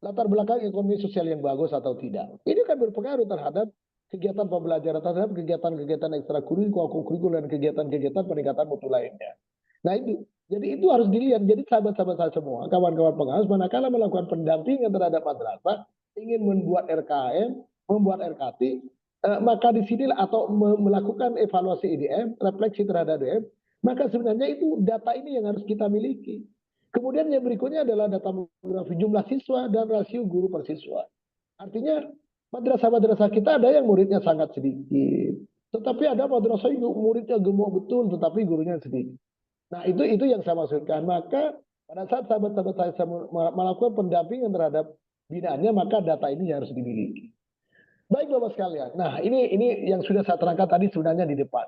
latar belakang ekonomi sosial yang bagus atau tidak. Ini kan berpengaruh terhadap kegiatan pembelajaran, terhadap kegiatan-kegiatan ekstrakurikuler dan kegiatan-kegiatan peningkatan mutu lainnya. Nah itu, jadi itu harus dilihat. Jadi sahabat-sahabat saya semua, kawan-kawan pengawas, manakala melakukan pendampingan terhadap madrasah, ingin membuat RKM, membuat RKT, maka di sini atau melakukan evaluasi IDM, refleksi terhadap IDM, maka sebenarnya itu data ini yang harus kita miliki. Kemudian yang berikutnya adalah data demografi jumlah siswa dan rasio guru per siswa. Artinya madrasah-madrasah kita ada yang muridnya sangat sedikit, tetapi ada madrasah yang muridnya gemuk betul, tetapi gurunya sedikit. Nah itu yang saya maksudkan. Maka pada saat sahabat-sahabat saya melakukan pendampingan terhadap binaannya, maka data ini harus dimiliki. Baik Bapak sekalian. Nah ini yang sudah saya terangkan tadi sebenarnya di depan.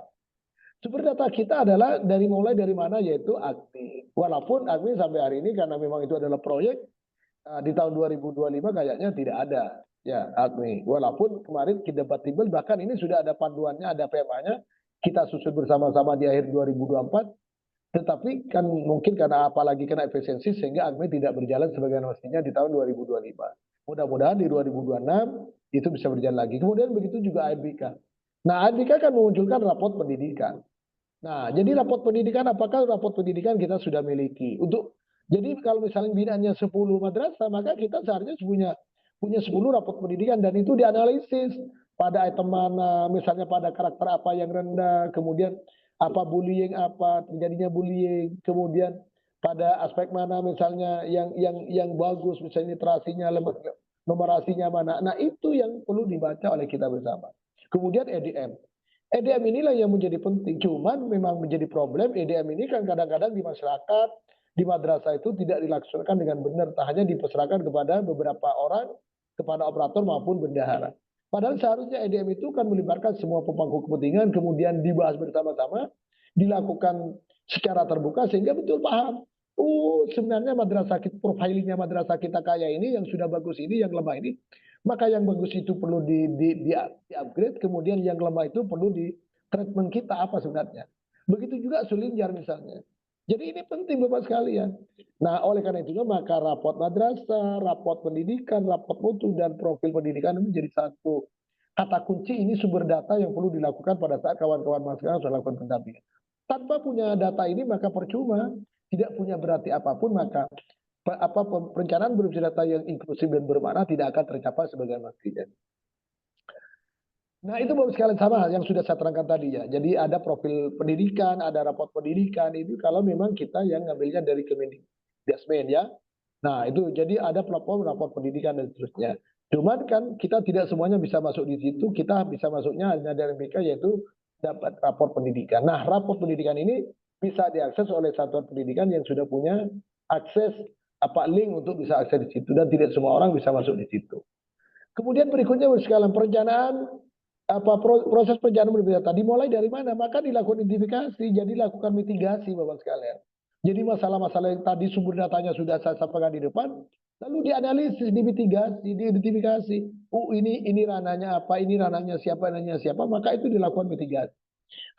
Sumber data kita adalah mulai dari mana, yaitu AGMI. Walaupun AGMI sampai hari ini karena memang itu adalah proyek di tahun 2025 kayaknya tidak ada ya AGMI. Walaupun kemarin kita debatable, bahkan ini sudah ada panduannya, ada PMA-nya, kita susun bersama-sama di akhir 2024. Tetapi kan mungkin karena apalagi kena efisiensi sehingga AGMI tidak berjalan sebagaimana mestinya di tahun 2025. Mudah-mudahan di 2026 itu bisa berjalan lagi. Kemudian begitu juga ANBK. Nah, ANBK kan memunculkan raport pendidikan. Nah, jadi raport pendidikan, apakah raport pendidikan kita sudah miliki? Jadi kalau misalnya binaannya 10 madrasah, maka kita seharusnya punya 10 raport pendidikan, dan itu dianalisis pada item mana, misalnya pada karakter apa yang rendah, kemudian apa bullying, apa terjadinya bullying, kemudian pada aspek mana misalnya yang bagus, misalnya literasinya, numerasinya mana. Nah, itu yang perlu dibaca oleh kita bersama. Kemudian EDM. EDM inilah yang menjadi penting. Cuman memang menjadi problem EDM ini kan kadang-kadang di masyarakat, di madrasah itu tidak dilaksanakan dengan benar. Tak hanya diperserahkan kepada beberapa orang, kepada operator maupun bendahara. Padahal seharusnya EDM itu kan melibatkan semua pemangku kepentingan, kemudian dibahas bersama-sama, dilakukan secara terbuka sehingga betul paham. Oh, sebenarnya madrasah kita, profilingnya madrasah kita kaya ini, yang sudah bagus ini, yang lemah ini. Maka yang bagus itu perlu di-upgrade, kemudian yang lemah itu perlu di treatment kita apa sebenarnya. Begitu juga Sulinjar misalnya. Jadi ini penting Bapak sekalian. Nah, oleh karena itu maka raport madrasah, raport pendidikan, raport mutu, dan profil pendidikan ini menjadi satu kata kunci. Ini sumber data yang perlu dilakukan pada saat kawan-kawan masyarakat melakukan pendampingan. Tanpa punya data ini maka percuma, tidak punya berarti apapun, maka perencanaan berwisata yang inklusif dan bermakna tidak akan tercapai sebagai mestinya. Nah itu Bapak sekalian sama yang sudah saya terangkan tadi ya. Jadi ada profil pendidikan, ada raport pendidikan, itu kalau memang kita yang ngambilnya dari Kemendikbud ya. Nah itu jadi ada platform raport pendidikan dan seterusnya. Cuman kan kita tidak semuanya bisa masuk di situ, kita bisa masuknya hanya dari mereka, yaitu dapat raport pendidikan. Nah raport pendidikan ini bisa diakses oleh satuan pendidikan yang sudah punya akses link untuk bisa akses di situ, dan tidak semua orang bisa masuk di situ. Kemudian berikutnya sekalian perencanaan proses perencanaan berwisata dimulai dari mana? Maka dilakukan identifikasi, jadi lakukan mitigasi Bapak sekalian. Jadi masalah-masalah yang tadi sumber datanya sudah saya sampaikan di depan, lalu dianalisis, dimitigasi, diidentifikasi. Ini ranahnya apa, ini ranahnya siapa, maka itu dilakukan mitigasi.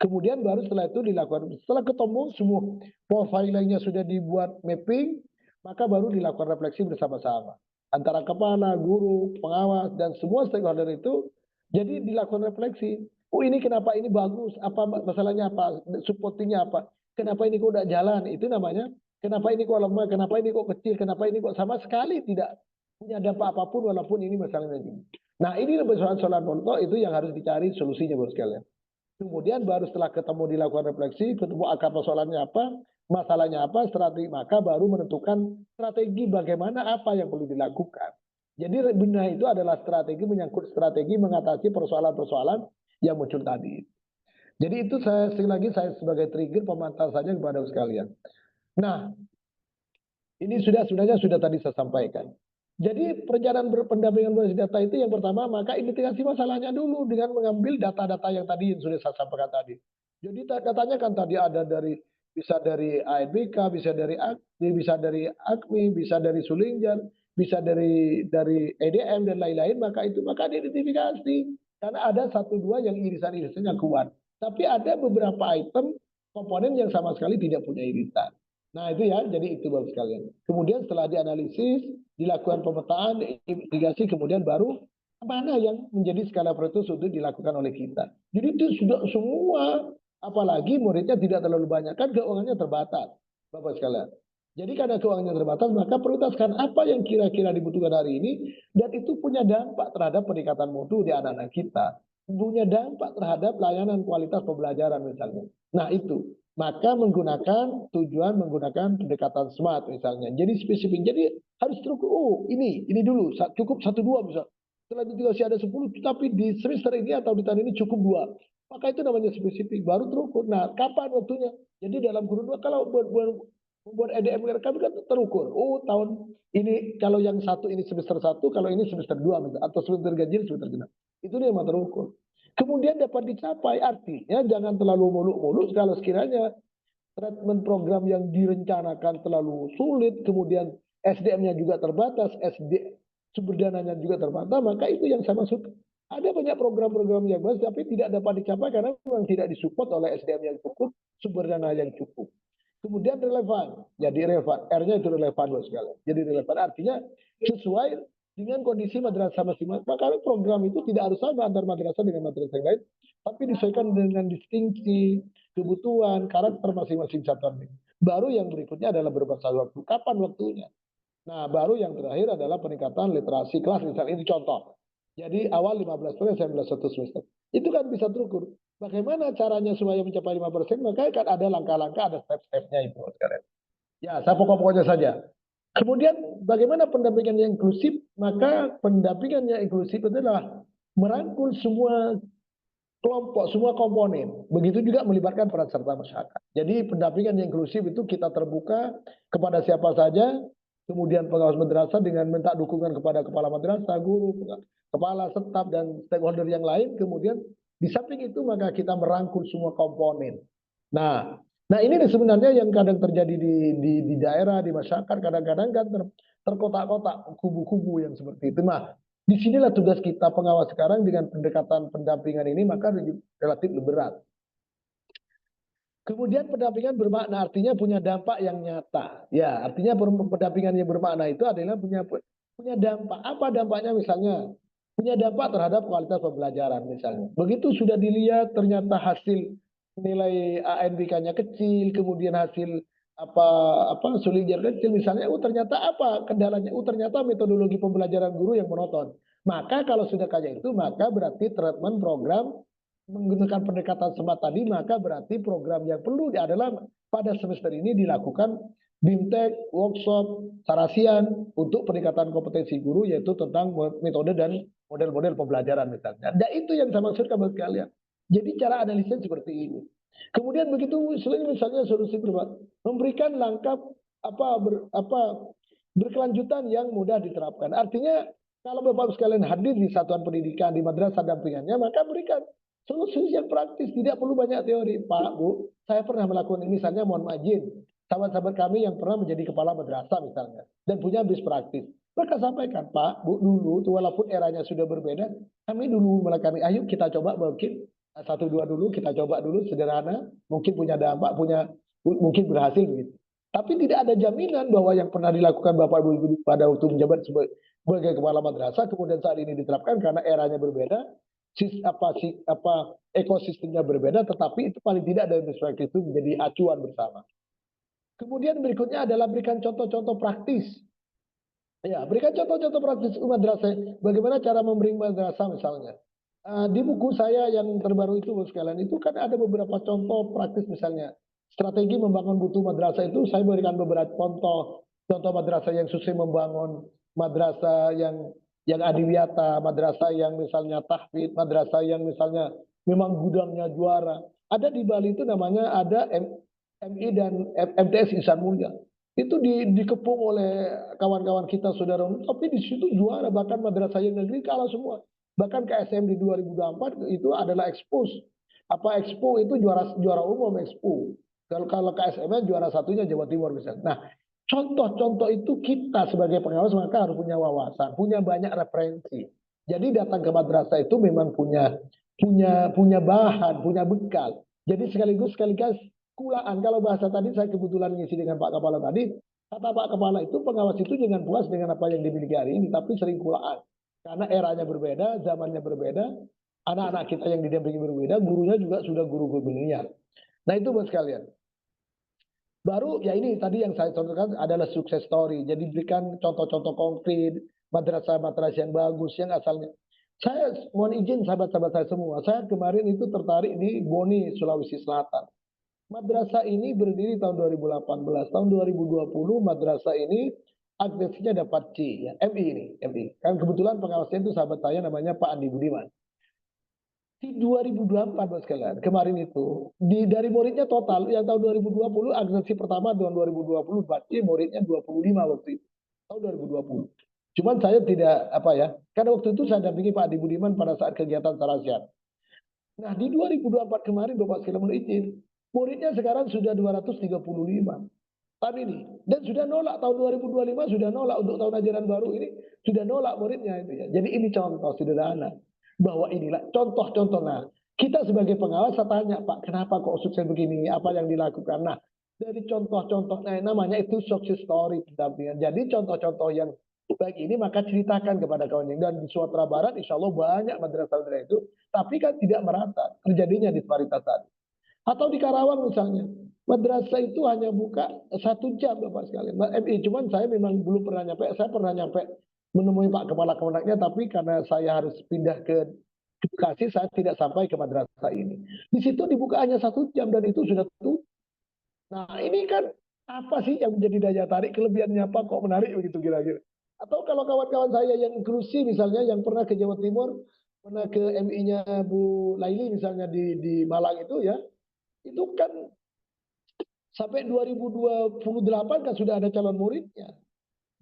Kemudian baru setelah itu dilakukan, setelah ketemu semua profilingnya sudah dibuat mapping, maka baru dilakukan refleksi bersama-sama antara kepala, guru, pengawas, dan semua stakeholder itu. Jadi dilakukan refleksi. Ini kenapa ini bagus? Apa masalahnya, apa supportingnya, apa? Kenapa ini kok tidak jalan? Itu namanya kenapa ini kok lemah? Kenapa ini kok kecil? Kenapa ini kok sama sekali tidak punya dampak apapun walaupun ini masalahnya gini. Nah ini persoalan-persoalan pokok itu yang harus dicari solusinya Bos sekalian. Kemudian baru setelah ketemu dilakukan refleksi, ketemu akar persoalannya apa, masalahnya apa, strategi, maka baru menentukan strategi bagaimana apa yang perlu dilakukan. Jadi benar itu adalah strategi, menyangkut strategi mengatasi persoalan-persoalan yang muncul tadi. Jadi itu sekali lagi saya sebagai trigger pemantau saja kepada sekalian. Nah, ini sebenarnya sudah tadi saya sampaikan. Jadi perencanaan pendampingan berbasis data itu yang pertama, maka identifikasi masalahnya dulu dengan mengambil data-data yang tadi yang sudah saya sampaikan tadi. Jadi datanya kan tadi ada bisa dari ANBK, bisa dari AGMI, bisa dari AGMI, bisa dari Sulinjar, bisa dari EDM dan lain-lain, maka diidentifikasi. Karena ada satu dua yang irisan-irisannya kuat. Tapi ada beberapa item komponen yang sama sekali tidak punya irisan. Nah itu ya, jadi itu Bapak sekalian. Kemudian setelah dianalisis, dilakukan pemetaan, investigasi, kemudian baru mana yang menjadi skala prioritas untuk dilakukan oleh kita. Jadi itu sudah semua, apalagi muridnya tidak terlalu banyak, kan keuangannya terbatas, Bapak sekalian. Jadi karena keuangannya terbatas, maka prioritaskan apa yang kira-kira dibutuhkan hari ini, dan itu punya dampak terhadap peningkatan mutu di anak-anak kita. Punya dampak terhadap layanan kualitas pembelajaran misalnya. Nah itu maka menggunakan menggunakan pendekatan smart misalnya. Jadi spesifik. Jadi harus terukur. Oh ini dulu cukup 1-2 bisa. Setelah itu masih ada 10, tapi di semester ini atau di tahun ini cukup 2. Maka itu namanya spesifik. Baru terukur. Nah kapan waktunya? Jadi dalam kurun kalau membuat EDM kami kan terukur. Oh tahun ini kalau yang satu ini semester 1, kalau ini semester 2 atau semester ganjil semester genap. Itu dia yang terukur. Kemudian dapat dicapai, artinya jangan terlalu muluk-muluk kalau sekiranya treatment program yang direncanakan terlalu sulit, kemudian SDM-nya juga terbatas, sumber dananya juga terbatas, maka itu yang saya maksud. Ada banyak program-program yang bagus, tapi tidak dapat dicapai karena memang tidak disupport oleh SDM yang cukup, sumber dana yang cukup. Kemudian relevan, jadi relevan, R-nya itu relevan sekali. Jadi relevan artinya sesuai dengan kondisi madrasah masing-masing. Maka program itu tidak harus sama antar madrasah dengan madrasah yang lain, tapi disesuaikan dengan distingsi, kebutuhan, karakter masing-masing satuan. Baru yang berikutnya adalah berbasis waktu. Kapan waktunya? Nah, baru yang terakhir adalah peningkatan literasi kelas. Misalnya ini contoh. Jadi awal 15%, 19 semester. Itu kan bisa terukur. Bagaimana caranya supaya mencapai 5%? Maka kan ada langkah-langkah, ada step-stepnya itu. Ya, saya pokok-pokoknya saja. Kemudian bagaimana pendampingan yang inklusif? Maka pendampingan yang inklusif adalah merangkul semua kelompok, semua komponen. Begitu juga melibatkan peran serta masyarakat. Jadi pendampingan yang inklusif itu kita terbuka kepada siapa saja, kemudian pengawas madrasah dengan minta dukungan kepada kepala madrasah, guru, kepala staf dan stakeholder yang lain. Kemudian di samping itu maka kita merangkul semua komponen. Nah ini sebenarnya yang kadang terjadi di daerah, di masyarakat, kadang-kadang kan terkotak-kotak kubu-kubu yang seperti itu. Nah, disinilah tugas kita pengawas sekarang dengan pendekatan pendampingan ini maka relatif lebih berat. Kemudian pendampingan bermakna artinya punya dampak yang nyata. Ya, artinya pendampingan yang bermakna itu adalah punya dampak. Apa dampaknya misalnya? Punya dampak terhadap kualitas pembelajaran misalnya. Begitu sudah dilihat ternyata hasil nilai ANBK-nya kecil, kemudian hasil apa sulinjer kecil misalnya, ternyata apa kendalanya? Ternyata metodologi pembelajaran guru yang monoton. Maka kalau sudah kayak itu, maka berarti treatment program menggunakan pendekatan smart tadi, maka berarti program yang perlu adalah pada semester ini dilakukan BIMTEK, workshop, sarasian untuk peningkatan kompetensi guru, yaitu tentang metode dan model-model pembelajaran misalnya. Dan itu yang saya maksudkan buat kalian. Jadi cara analisis seperti ini. Kemudian begitu misalnya solusi memberikan langkah berkelanjutan yang mudah diterapkan. Artinya kalau Bapak sekalian hadir di satuan pendidikan, di madrasah dampingannya, maka berikan solusi yang praktis, tidak perlu banyak teori. Pak, Bu, saya pernah melakukan ini, misalnya mohon izin, sahabat-sahabat kami yang pernah menjadi kepala madrasah misalnya, dan punya bis praktis. Maka sampaikan, Pak, Bu, dulu, walaupun eranya sudah berbeda, kami dulu melakukan, ayo kita coba mungkin, 1-2 dulu, kita coba dulu, sederhana, mungkin punya dampak, mungkin berhasil begitu. Tapi tidak ada jaminan bahwa yang pernah dilakukan Bapak Ibu pada waktu menjabat sebagai kepala madrasah, kemudian saat ini diterapkan karena eranya berbeda, ekosistemnya berbeda, tetapi itu paling tidak dari perspektif itu menjadi acuan bersama. Kemudian berikutnya adalah berikan contoh-contoh praktis. Ya, berikan contoh-contoh praktis madrasah. Bagaimana cara memberi madrasah misalnya. Di buku saya yang terbaru itu sekalian itu kan ada beberapa contoh praktis misalnya. Strategi membangun mutu madrasah itu saya berikan beberapa contoh madrasah yang sukses membangun madrasah yang adiwiyata, madrasah yang misalnya tahfidz, madrasah yang misalnya memang gudangnya juara. Ada di Bali itu namanya ada MI dan MTS Ihsan Mulia. Itu dikepung oleh kawan-kawan kita saudara, tapi di situ juara, bahkan madrasah yang negeri kalah semua. Bahkan KSM di 2024 itu adalah expose. Expo itu juara umum Expo. Kalau KSM juara satunya Jawa Timur misalnya. Nah, contoh-contoh itu kita sebagai pengawas maka harus punya wawasan, punya banyak referensi. Jadi datang ke madrasah itu memang punya bahan, punya bekal. Jadi sekaligus kulaan. Kalau bahasa tadi saya kebetulan ngisi dengan Pak Kepala tadi, kata Pak Kepala itu pengawas itu jangan puas dengan apa yang dimiliki hari ini, tapi sering kulaan. Karena eranya berbeda, zamannya berbeda, anak-anak kita yang didampingi berbeda, gurunya juga sudah guru milenial. Nah itu buat sekalian. Baru ya ini tadi yang saya contohkan adalah sukses story. Jadi berikan contoh-contoh konkret, madrasah-madrasah yang bagus, yang asalnya. Saya mohon izin sahabat-sahabat saya semua, saya kemarin itu tertarik di Boni, Sulawesi Selatan. Madrasah ini berdiri tahun 2018. Tahun 2020 madrasah ini aksesnya dapat C, ya, MI ini, MI. Kan kebetulan pengawasnya itu sahabat saya namanya Pak Andi Budiman. Di 2024 Mas sekalian, kemarin itu dari muridnya total yang tahun 2020 aksesi pertama tahun 2020 berarti muridnya 25 waktu itu tahun 2020. Cuman saya tidak apa ya, karena waktu itu saya dampingi Pak Adi Budiman pada saat kegiatan Sarasiat. Nah di 2024 kemarin Bapak sekalian mohon izin, muridnya sekarang sudah 235 tahun ini dan sudah nolak tahun 2025 sudah nolak untuk tahun ajaran baru ini sudah nolak muridnya itu ya. Jadi ini contoh sederhana bahwa inilah contoh-contoh. Nah, kita sebagai pengawas saya tanya Pak, kenapa kok sukses begini? Apa yang dilakukan? Nah, dari contoh-contoh namanya itu success story pendampingan. Jadi contoh-contoh yang baik ini maka ceritakan kepada kawan yang dan di Sumatera Barat insya Allah banyak madrasah-madrasah itu tapi kan tidak merata terjadinya disparitas tadi. Atau di Karawang misalnya, madrasah itu hanya buka 1 jam Bapak sekalian. MI, cuman saya memang belum pernah nyampe, saya pernah nyampe menemui Pak Kepala Kemenaknya, tapi karena saya harus pindah ke Bekasi, saya tidak sampai ke madrasah ini. Di situ dibuka hanya 1 jam dan itu sudah tutup. Nah ini kan apa sih yang menjadi daya tarik, kelebihannya apa kok menarik begitu kira-kira. Atau kalau kawan-kawan saya yang inklusi misalnya, yang pernah ke Jawa Timur, pernah ke MI-nya Bu Laili misalnya di Malang itu ya, itu kan sampai 2028 kan sudah ada calon muridnya.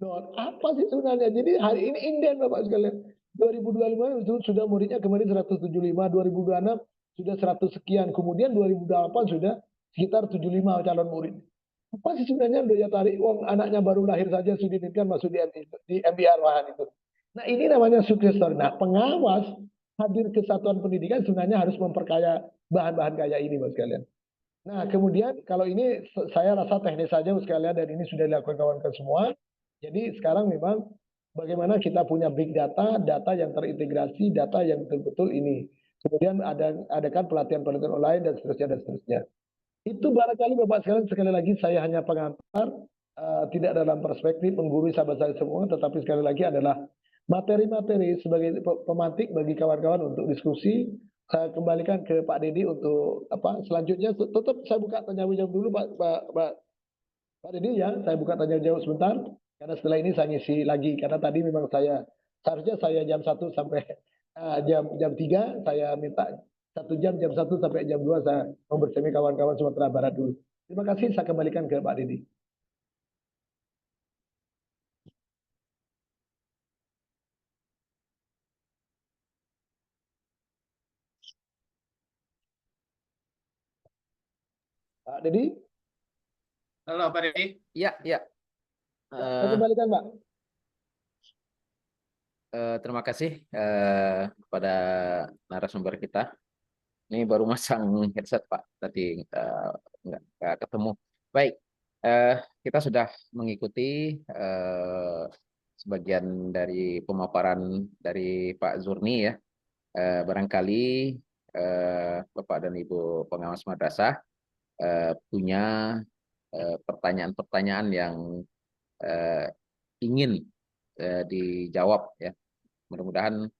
Nah, apa sih sebenarnya? Jadi hari ini inden Bapak sekalian. 2025 itu sudah muridnya kemarin 175, 2026 sudah 100 sekian. Kemudian 2008 sudah sekitar 75 calon murid. Apa sih sebenarnya daya tarik uang anaknya baru lahir saja sudah kan masuk di MBR lahan itu. Nah ini namanya sukses story. Nah pengawas hadir ke satuan pendidikan sebenarnya harus memperkaya bahan-bahan kayak ini Mas sekalian. Nah, kemudian kalau ini saya rasa teknis saja sekalian dan ini sudah dilakukan kawan-kawan semua. Jadi sekarang memang bagaimana kita punya big data, data yang terintegrasi, data yang betul-betul ini. Kemudian adakan pelatihan-pelatihan online dan seterusnya dan seterusnya. Itu barangkali Bapak sekalian sekali lagi saya hanya pengantar, tidak dalam perspektif menggurui sahabat saya semua, tetapi sekali lagi adalah materi-materi sebagai pemantik bagi kawan-kawan untuk diskusi. Saya kembalikan ke Pak Dedi untuk apa selanjutnya. Tetap saya buka tanya jawab dulu Pak Dedi ya. Saya buka tanya jawab sebentar karena setelah ini saya ngisi lagi karena tadi memang saya seharusnya saya jam 1 sampai jam jam 3 saya minta 1 jam jam 1 sampai jam 2 saya membersemi kawan-kawan Sumatera Barat dulu. Terima kasih saya kembalikan ke Pak Dedi. Pak Dedi. Halo Pak Dedi. Ya, ya. Saya kembalikan Pak. Terima kasih kepada narasumber kita. Ini baru masang headset Pak, tadi nggak ketemu. Baik, kita sudah mengikuti sebagian dari pemaparan dari Pak Zurni ya. Barangkali Bapak dan Ibu pengawas madrasah punya pertanyaan-pertanyaan yang ingin dijawab ya. Mudah-mudahan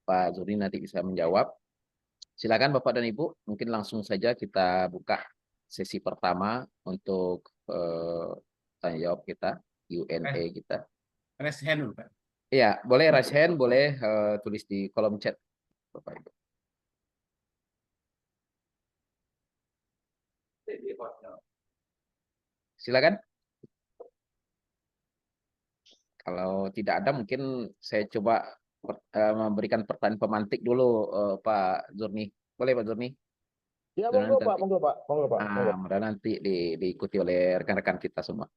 Pak Zurni nanti bisa menjawab. Silakan Bapak dan Ibu, mungkin langsung saja kita buka sesi pertama untuk tanya jawab kita, Q&A kita. Raise hand dulu Pak. Iya, boleh raise hand, boleh tulis di kolom chat Bapak Ibu. Silakan. Kalau tidak ada mungkin saya coba memberikan pertanyaan pemantik dulu Pak Zurni. Boleh Pak Zurni? Ya monggo Pak, monggo Pak, monggo Pak. Mudah nanti diikuti oleh rekan-rekan kita semua.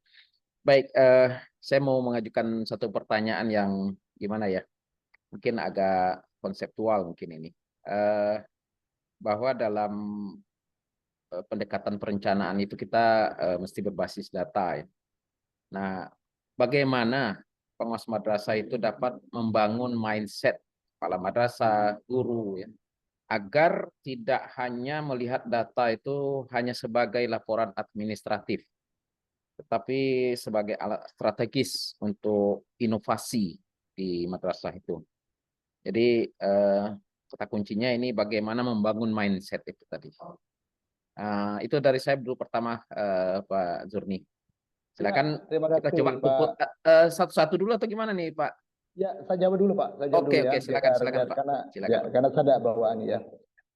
Baik, saya mau mengajukan satu pertanyaan yang gimana ya? Mungkin agak konseptual mungkin ini. Bahwa dalam pendekatan perencanaan itu kita mesti berbasis data ya. Nah, bagaimana pengawas madrasah itu dapat membangun mindset kepala madrasah, guru ya, agar tidak hanya melihat data itu hanya sebagai laporan administratif, tetapi sebagai alat strategis untuk inovasi di madrasah itu. Jadi kata kuncinya ini bagaimana membangun mindset itu tadi. Itu dari saya dulu pertama, Pak Zurni. Silakan Terima kita kasih coba Pak. satu-satu dulu atau gimana nih Pak? Ya, saya jawab dulu Pak. Saya jawab Oke dulu ya, oke silakan silakan Pak. karena Silakan. karena saya ada bawaan ya.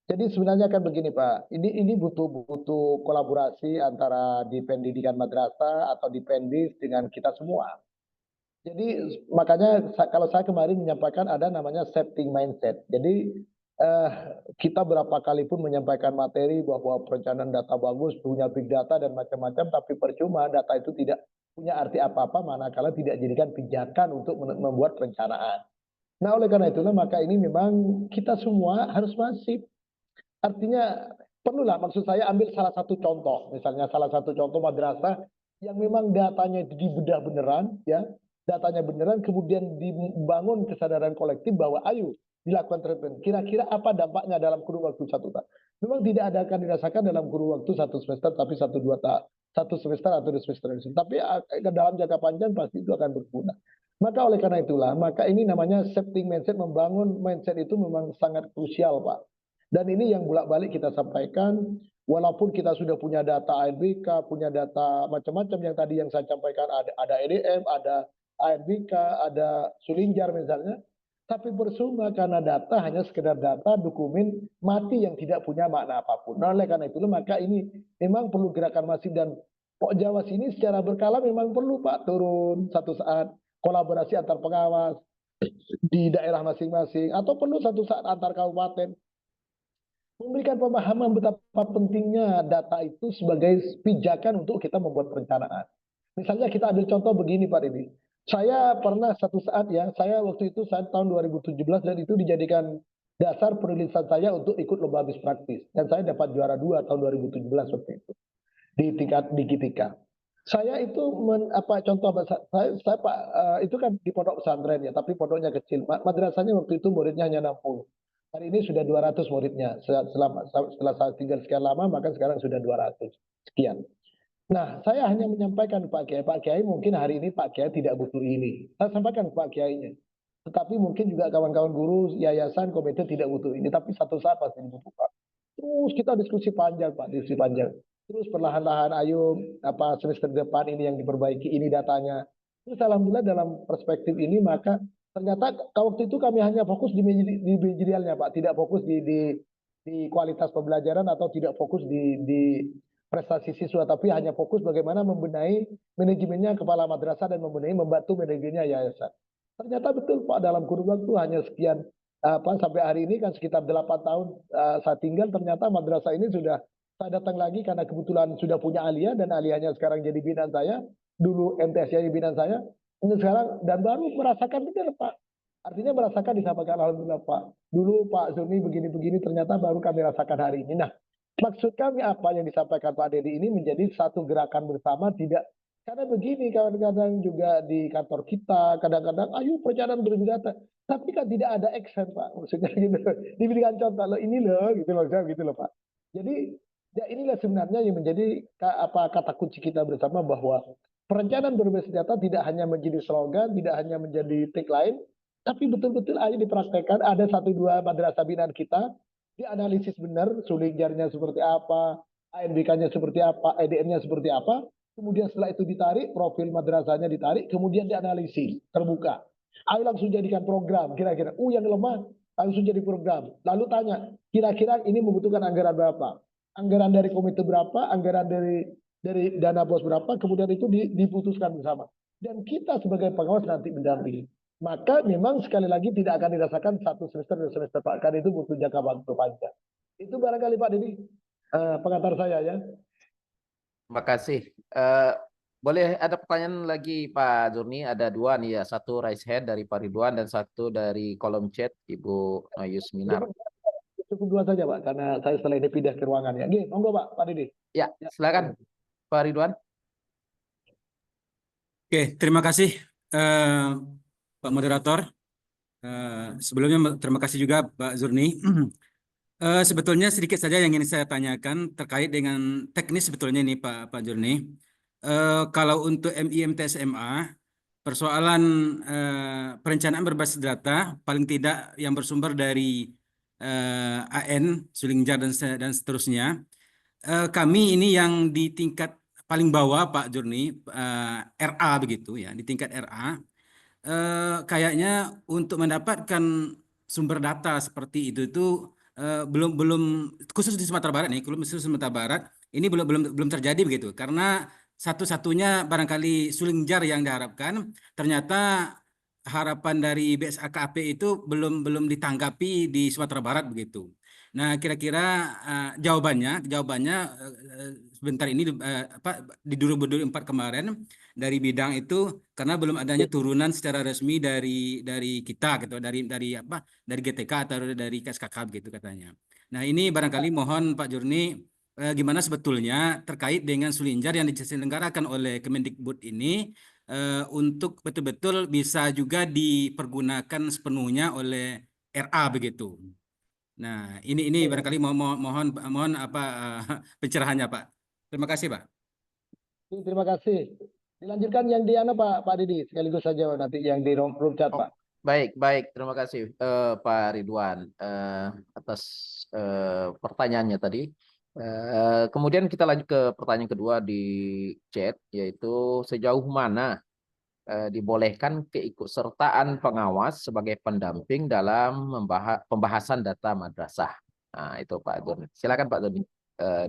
Jadi sebenarnya kan begini Pak, ini butuh kolaborasi antara di pendidikan madrasah atau di pendis dengan kita semua. Jadi makanya kalau saya kemarin menyampaikan ada namanya shifting mindset. Jadi eh, kita berapa kali pun menyampaikan materi bahwa perencanaan data bagus, punya big data dan macam-macam, tapi percuma data itu tidak punya arti apa-apa manakala tidak dijadikan pijakan untuk membuat perencanaan. Nah oleh karena itulah maka ini memang kita semua harus masif. Artinya perlulah, maksud saya ambil salah satu contoh, misalnya salah satu contoh madrasah yang memang datanya itu dibedah beneran, ya, datanya beneran, kemudian dibangun kesadaran kolektif bahwa ayo dilakukan treatment. Kira-kira apa dampaknya dalam kurun waktu 1 tahun? Memang tidak ada akan dirasakan dalam kurun waktu 1 semester, tapi 1-2 tahun, 1 semester atau 2 semester. Tapi dalam jangka panjang pasti itu akan berguna. Maka oleh karena itulah, maka ini namanya shifting mindset, membangun mindset itu memang sangat krusial, Pak. Dan ini yang bolak-balik kita sampaikan, walaupun kita sudah punya data ANBK, punya data macam-macam yang tadi yang saya sampaikan, ada EDM, ada ANBK, ada Sulinjar misalnya, tapi percuma karena data hanya sekedar data dokumen mati yang tidak punya makna apapun. Nah, oleh karena itu maka ini memang perlu gerakan masif, dan Pok Jawa sini secara berkala memang perlu Pak turun satu saat, kolaborasi antar pengawas di daerah masing-masing, atau perlu satu saat antar kabupaten, memberikan pemahaman betapa pentingnya data itu sebagai pijakan untuk kita membuat perencanaan. Misalnya kita ambil contoh begini Pak Didi. Saya pernah satu saat ya, saya waktu itu saat tahun 2017 dan itu dijadikan dasar penulisan saya untuk ikut lomba bis praktis. Dan saya dapat juara 2 tahun 2017 waktu itu di tingkat Digitika. Saya itu contoh saya Pak itu kan di pondok pesantren ya, tapi pondoknya kecil. Madrasahnya waktu itu muridnya hanya 60. Hari ini sudah 200 muridnya. Setelah saya tinggal sekian lama, maka sekarang sudah 200 sekian. Nah, saya hanya menyampaikan Pak Kiai mungkin hari ini Pak Kiai tidak butuh ini. Saya sampaikan ke Pak Kiainya. Tetapi mungkin juga kawan-kawan guru, yayasan, komite tidak butuh ini. Tapi satu saat pasti dibutuhkan. Terus kita diskusi panjang Pak, diskusi panjang. Terus perlahan-lahan ayo semester depan ini yang diperbaiki, ini datanya. Terus alhamdulillah dalam perspektif ini maka ternyata waktu itu kami hanya fokus di manajerialnya Pak, tidak fokus di kualitas pembelajaran atau tidak fokus di prestasi siswa, tapi hanya fokus bagaimana membenahi manajemennya kepala madrasah dan membantu manajemennya yayasan. Ternyata betul Pak, dalam kurun waktu hanya sekian sampai hari ini kan sekitar 8 tahun saya tinggal, ternyata madrasah ini sudah saya datang lagi karena kebetulan sudah punya aliyah, dan aliyahnya sekarang jadi binaan saya. Dulu MTS jadi binaan saya, ini sekarang, dan baru merasakan betul Pak. Artinya merasakan disampaikan alhamdulillah Pak. Dulu Pak Zurni begini-begini, ternyata baru kami rasakan hari ini. Nah, maksud kami apa yang disampaikan Pak Dedi ini menjadi satu gerakan bersama, tidak karena begini, kadang-kadang juga di kantor kita, kadang-kadang ayo perencanaan berdata, tapi kan tidak ada action Pak, maksudnya gitu. Diberikan contoh loh, ini loh, gitu loh, gitu loh Pak. Jadi ya inilah sebenarnya yang menjadi kata kunci kita bersama, bahwa perencanaan berbasis data tidak hanya menjadi slogan, tidak hanya menjadi tagline, tapi betul-betul ayo dipraktekkan. Ada 1-2 madrasah binaan kita, dianalisis benar, suling jarinya seperti apa, ANBK-nya seperti apa, EDM-nya seperti apa, kemudian setelah itu ditarik, profil madrasahnya ditarik, kemudian dianalisis, terbuka. Ayo langsung jadikan program, kira-kira, yang lemah, langsung jadi program. Lalu tanya, kira-kira ini membutuhkan anggaran berapa? Anggaran dari komite berapa, anggaran dari dana bos berapa, kemudian itu diputuskan bersama. Dan kita sebagai pengawas nanti mendampingi. Maka memang sekali lagi tidak akan dirasakan 1 semester 2 semester Pak, karena itu butuh jangka waktu panjang. Itu barangkali Pak Didi pengantar saya ya. Terima kasih. Boleh ada pertanyaan lagi Pak Zurni? Ada 2 nih ya, satu raise hand dari Pak Ridwan dan satu dari kolom chat Ibu Yusminar. Cukup dua saja Pak, karena saya setelah ini pindah ke ruangannya. Oke, monggo Pak Didi. Ya, Ya. silakan Pak Ridwan. Oke, terima kasih Pak Moderator. Sebelumnya terima kasih juga Pak Zurni. Sebetulnya sedikit saja yang ingin saya tanyakan terkait dengan teknis sebetulnya ini Pak Zurni. Kalau untuk MIMTSMA, persoalan perencanaan berbasis data paling tidak yang bersumber dari AN, Sulingjar dan seterusnya. Kami ini yang di tingkat paling bawah Pak Jurni, RA begitu ya, di tingkat RA, kayaknya untuk mendapatkan sumber data seperti itu belum belum khusus di Sumatera Barat nih, khusus Sumatera Barat ini belum terjadi begitu, karena satu-satunya barangkali Sulingjar yang diharapkan, ternyata harapan dari BSAKAP itu belum ditanggapi di Sumatera Barat begitu. Nah, kira-kira jawabannya sebentar ini di 2024 kemarin dari bidang itu, karena belum adanya turunan secara resmi dari kita gitu, dari GTK atau dari KSKK gitu katanya. Nah, ini barangkali mohon Pak Jurni gimana sebetulnya terkait dengan Sulinjar yang diselenggarakan oleh Kemendikbud ini untuk betul-betul bisa juga dipergunakan sepenuhnya oleh RA begitu. Nah, ini barangkali mohon pencerahannya Pak. Terima kasih Pak. Terima kasih. Dilanjutkan yang di mana Pak Didi, sekaligus saja nanti yang di room chat Pak. Baik, terima kasih Pak Ridwan atas pertanyaannya tadi. Kemudian kita lanjut ke pertanyaan kedua di chat, yaitu sejauh mana dibolehkan keikutsertaan pengawas sebagai pendamping dalam pembahasan data madrasah. Nah, itu Pak Doni. Silakan Pak Doni.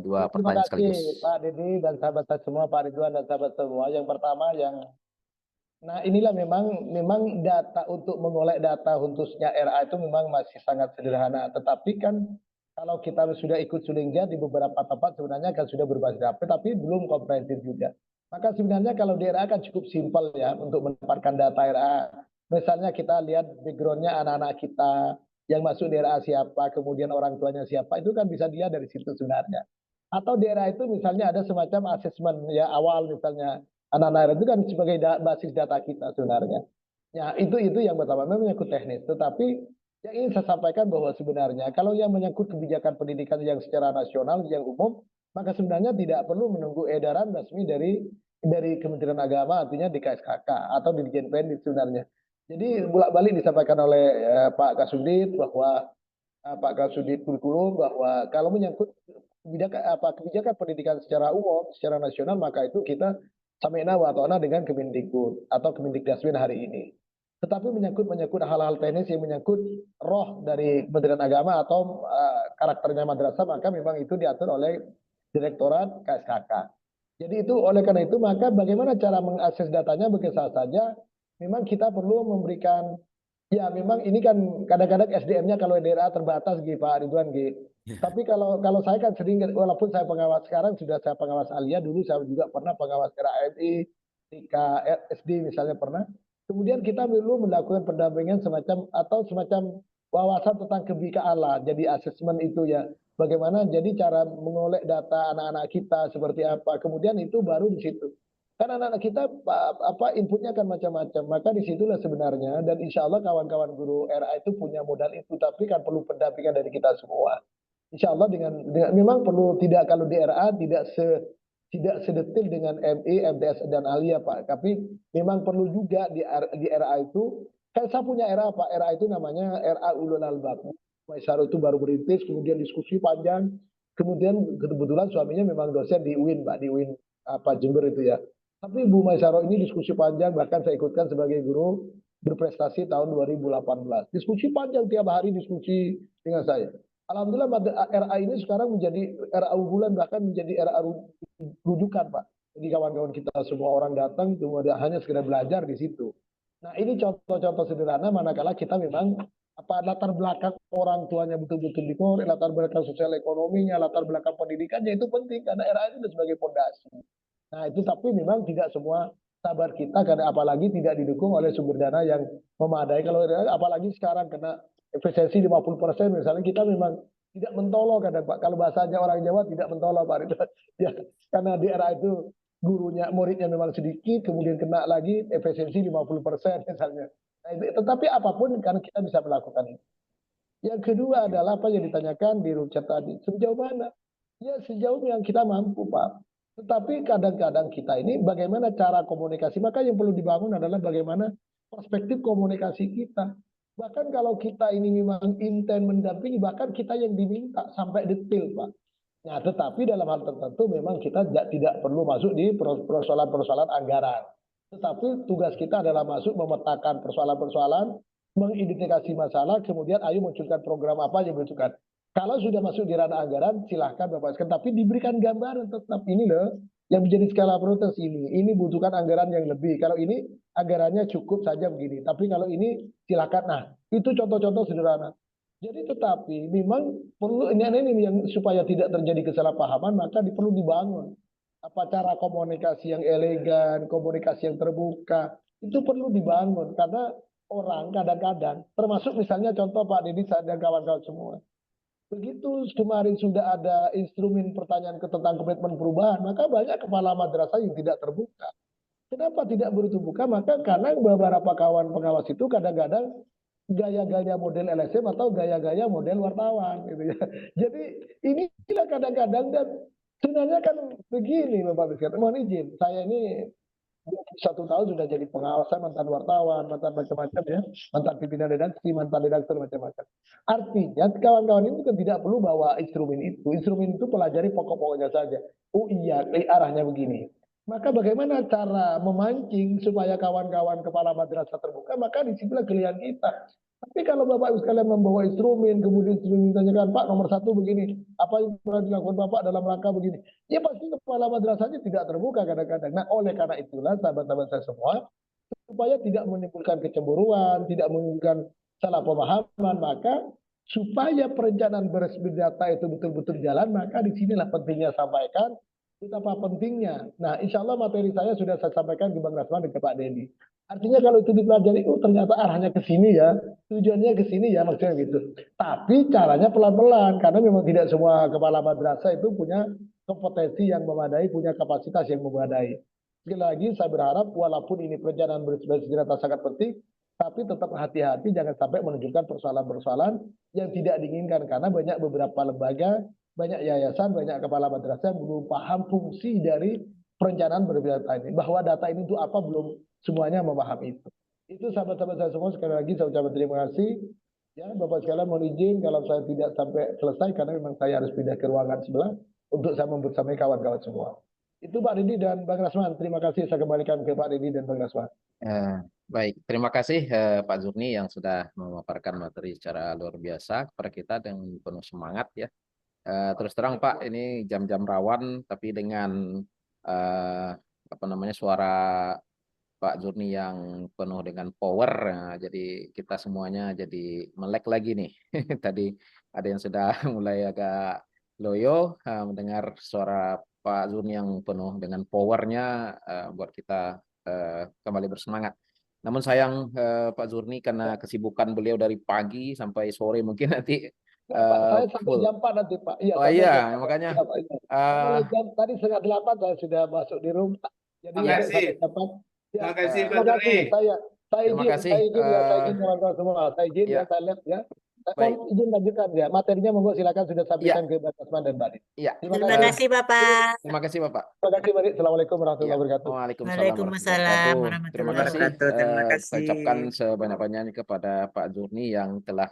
Dua Terima pertanyaan kasih sekaligus. Pak Didi dan sahabat semua, Pak Ridwan dan sahabat semua. Yang pertama nah inilah memang data untuk mengolek data khususnya RA itu memang masih sangat sederhana. Tetapi kan kalau kita sudah ikut Sulingjar di beberapa tempat sebenarnya kan sudah berbasis HP, tapi belum komprehensif juga. Maka sebenarnya kalau di RA kan cukup simpel ya untuk mendapatkan data RA. Misalnya kita lihat backgroundnya anak-anak kita yang masuk di RA siapa, kemudian orang tuanya siapa, itu kan bisa dilihat dari situ sebenarnya. Atau di RA itu misalnya ada semacam asesmen ya awal, misalnya anak-anak itu kan sebagai basis data kita sebenarnya. Ya, itu yang pertama memang menyangkut teknis. Tetapi yang ingin saya sampaikan bahwa sebenarnya kalau yang menyangkut kebijakan pendidikan yang secara nasional, yang umum, maka sebenarnya tidak perlu menunggu edaran resmi dari Kementerian Agama, artinya di KSKK atau di Dirjen Pendidik sebenarnya. Jadi bolak-balik disampaikan oleh Pak Kasudit bahwa Pak Kasudit Kurikulum bahwa kalau menyangkut kebijakan pendidikan secara umum, secara nasional, maka itu kita sami'na wa ta'na dengan Kemendikbud atau Kemendikdasmin hari ini. Tetapi menyangkut hal-hal teknis yang menyangkut roh dari Kementerian Agama atau karakternya madrasah, maka memang itu diatur oleh Direktorat KSKK. Jadi itu oleh karena itu maka bagaimana cara mengakses datanya begitu saja memang kita perlu memberikan ya memang ini kan kadang-kadang SDM-nya kalau daerah terbatas gitu Pak Ridwan gitu. Tapi kalau saya kan sering, walaupun saya pengawas sekarang sudah saya pengawas alia, dulu saya juga pernah pengawas RAMI, SD misalnya pernah. Kemudian kita perlu melakukan pendampingan semacam wawasan tentang kebikaan lah. Jadi asesmen itu ya, bagaimana jadi cara mengolek data anak-anak kita seperti apa. Kemudian itu baru di situ. Kan anak-anak kita inputnya kan macam-macam. Maka disitulah sebenarnya dan insya Allah kawan-kawan guru RA itu punya modal itu. Tapi kan perlu pendampingan dari kita semua. Insya Allah dengan memang perlu tidak kalau di RA tidak sedetil dengan MI, MTS dan Alia Pak. Tapi memang perlu juga di RA itu. Kan saya punya RA Pak. RA itu namanya RA Ulul Albab. Maisaro itu baru berintis, kemudian diskusi panjang. Kemudian kebetulan suaminya memang dosen di UIN Pak, di UIN Jember itu ya. Tapi Bu Maisaro ini diskusi panjang, bahkan saya ikutkan sebagai guru berprestasi tahun 2018. Diskusi panjang, tiap hari diskusi dengan saya. Alhamdulillah RA ini sekarang menjadi RA unggulan, bahkan menjadi RA rujukan Pak. Jadi kawan-kawan kita semua orang datang, kemudian hanya sekedar belajar di situ. Nah ini contoh-contoh sederhana manakala kita memang latar belakang orang tuanya betul-betul dikorek, latar belakang sosial ekonominya, latar belakang pendidikannya itu penting karena RA itu sebagai fondasi. Nah itu tapi memang tidak semua sabar kita karena apalagi tidak didukung oleh sumber dana yang memadai. Kalau apalagi sekarang kena efisiensi 50% misalnya kita memang tidak mentolo kadang Pak. Kalau bahasanya orang Jawa tidak mentolo Pak Ridwan. Ya, karena di era itu muridnya memang sedikit, kemudian kena lagi efisiensi 50% misalnya. Nah, tetapi apapun kan kita bisa melakukan itu. Yang kedua adalah apa yang ditanyakan di Ruchat tadi. Sejauh mana? Ya sejauh yang kita mampu Pak. Tetapi kadang-kadang kita ini bagaimana cara komunikasi. Maka yang perlu dibangun adalah bagaimana perspektif komunikasi kita. Bahkan kalau kita ini memang intent mendampingi, bahkan kita yang diminta sampai detail Pak. Nah, tetapi dalam hal tertentu memang kita tidak perlu masuk di persoalan-persoalan anggaran. Tetapi tugas kita adalah masuk memetakan persoalan-persoalan, mengidentifikasi masalah, kemudian ayo munculkan program apa yang dibutuhkan. Kalau sudah masuk di ranah anggaran, silahkan Bapak sekalian. Tapi diberikan gambaran tetap ini loh, yang menjadi skala prioritas ini. Ini butuhkan anggaran yang lebih. Kalau ini anggarannya cukup saja begini. Tapi kalau ini silahkan. Nah, itu contoh-contoh sederhana. Jadi tetapi memang perlu ini yang supaya tidak terjadi kesalahpahaman maka perlu dibangun apa cara komunikasi yang elegan, komunikasi yang terbuka itu perlu dibangun karena orang kadang-kadang termasuk misalnya contoh Pak Deddy dan kawan-kawan semua. Begitu kemarin sudah ada instrumen pertanyaan tentang komitmen perubahan maka banyak kepala madrasah yang tidak terbuka. Kenapa tidak terbuka? Maka karena beberapa kawan pengawas itu kadang-kadang gaya-gaya model LSM atau gaya-gaya model wartawan gitu ya. Jadi inilah kadang-kadang dan sebenarnya kan begini Bapak Ibu, mohon izin, saya ini 1 tahun sudah jadi pengawas, mantan wartawan, mantan macam-macam ya, mantan pimpinan redaksi, mantan redaktur macam-macam. Artinya kawan-kawan itu kan tidak perlu bawa instrumen itu. Instrumen itu pelajari pokok-pokoknya saja. Oh iya, arahnya begini. Maka bagaimana cara memancing supaya kawan-kawan kepala madrasah terbuka, maka disitulah klien kita. Tapi kalau Bapak Ibu sekalian membawa instrumen, kemudian instrumen ditanyakan, Pak nomor 1 begini, apa yang pernah dilakukan Bapak dalam rangka begini. Ya pasti kepala madrasahnya tidak terbuka kadang-kadang. Nah oleh karena itulah sahabat-sahabat saya semua, supaya tidak menimbulkan kecemburuan, tidak menimbulkan salah pemahaman, maka supaya perencanaan data itu betul-betul jalan, maka disinilah pentingnya sampaikan betapa pentingnya. Nah, insya Allah materi saya sudah saya sampaikan ke Bang Rasman dan ke Pak Dedi. Artinya kalau itu dipelajari, oh ternyata arahnya ke sini ya, tujuannya ke sini ya, maksudnya gitu. Tapi caranya pelan-pelan, karena memang tidak semua kepala madrasah itu punya kompetensi yang memadai, punya kapasitas yang memadai. Sekali lagi saya berharap walaupun ini perencanaan berbasis data sangat penting, tapi tetap hati-hati jangan sampai menunjukkan persoalan-persoalan yang tidak diinginkan karena banyak beberapa lembaga, banyak yayasan, banyak kepala madrasah yang belum paham fungsi dari perencanaan berbasis data ini. Bahwa data ini itu apa belum semuanya memahami itu. Itu sahabat-sahabat saya semua sekali lagi saya ucapkan terima kasih. Ya, Bapak sekalian mohon izin kalau saya tidak sampai selesai karena memang saya harus pindah ke ruangan sebelah untuk saya membersamai kawan-kawan semua. Itu Pak Didi dan Bang Rasman. Terima kasih saya kembalikan ke Pak Didi dan Bang Rasman. Baik, terima kasih Pak Zurni yang sudah memaparkan materi secara luar biasa kepada kita dengan penuh semangat ya. Terus terang Pak, ini jam-jam rawan, tapi dengan suara Pak Zurni yang penuh dengan power, nah, jadi kita semuanya jadi melek lagi nih. Tadi ada yang sudah mulai agak loyo mendengar suara Pak Zurni yang penuh dengan powernya buat kita kembali bersemangat. Namun sayang Pak Zurni karena kesibukan beliau dari pagi sampai sore mungkin nanti saya sampai jam 4 nanti Pak. Iya, oh iya, makanya tadi 7:30 saya sudah masuk di rumah. Jadi Terima kasih. Ya, Terima kasih Pak terima kasih. Zurni. Terima kasih. Saya izin kawan-kawan semua. Saya izin Ya. ya, saya lihat ya. Saya Baik. mohon izin lanjutkan ya. Materinya monggo silakan sudah sampaikan ke Pak Rasman dan Mbak Rin. Iya. Terima kasih Bapak. Terima kasih Bapak. Terima kasih Mbak Rin. Assalamualaikum warahmatullahi wabarakatuh. Waalaikumsalam Waalaikumsalam warahmatullahi wabarakatuh. Terima warahmatullahi kasih. wabarakatuh. Terima Saya kasih. ucapkan sebanyak-banyaknya kepada Pak Zurni yang telah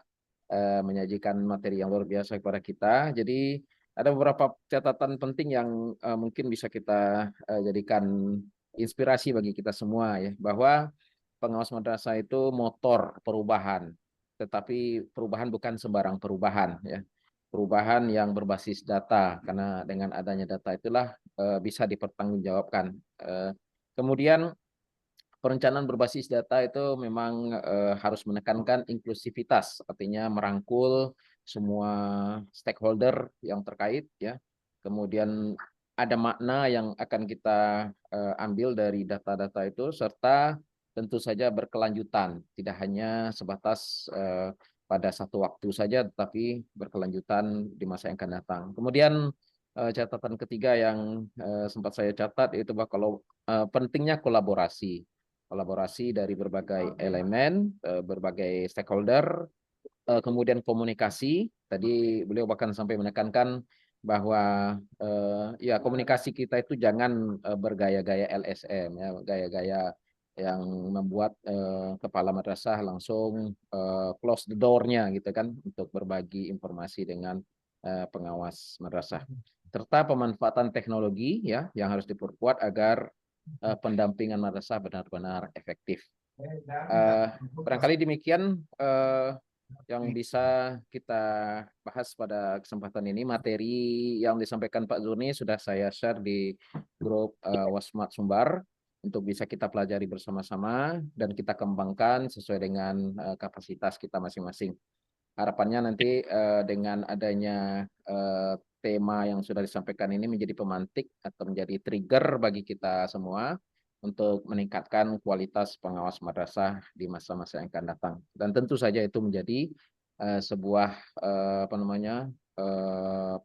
menyajikan materi yang luar biasa kepada kita. Jadi ada beberapa catatan penting yang mungkin bisa kita jadikan inspirasi bagi kita semua ya, bahwa pengawas madrasah itu motor perubahan, tetapi perubahan bukan sembarang perubahan ya. Perubahan yang berbasis data, karena dengan adanya data itulah bisa dipertanggungjawabkan. Kemudian perencanaan berbasis data itu memang harus menekankan inklusivitas, artinya merangkul semua stakeholder yang terkait ya. Kemudian ada makna yang akan kita ambil dari data-data itu serta tentu saja berkelanjutan, tidak hanya sebatas pada satu waktu saja, tetapi berkelanjutan di masa yang akan datang. Kemudian catatan ketiga yang sempat saya catat yaitu bahwa kalau pentingnya kolaborasi dari berbagai elemen, berbagai stakeholder, kemudian komunikasi. Tadi beliau bahkan sampai menekankan bahwa ya komunikasi kita itu jangan bergaya-gaya LSM, ya, gaya-gaya yang membuat kepala madrasah langsung close the door-nya gitu kan untuk berbagi informasi dengan pengawas madrasah. Serta pemanfaatan teknologi ya yang harus diperkuat agar pendampingan madrasah benar-benar efektif. Barangkali demikian yang bisa kita bahas pada kesempatan ini. Materi yang disampaikan Pak Zurni sudah saya share di grup Wasmat Sumbar untuk bisa kita pelajari bersama-sama dan kita kembangkan sesuai dengan kapasitas kita masing-masing. Harapannya nanti dengan adanya tema yang sudah disampaikan ini menjadi pemantik atau menjadi trigger bagi kita semua untuk meningkatkan kualitas pengawas madrasah di masa-masa yang akan datang. Dan tentu saja itu menjadi sebuah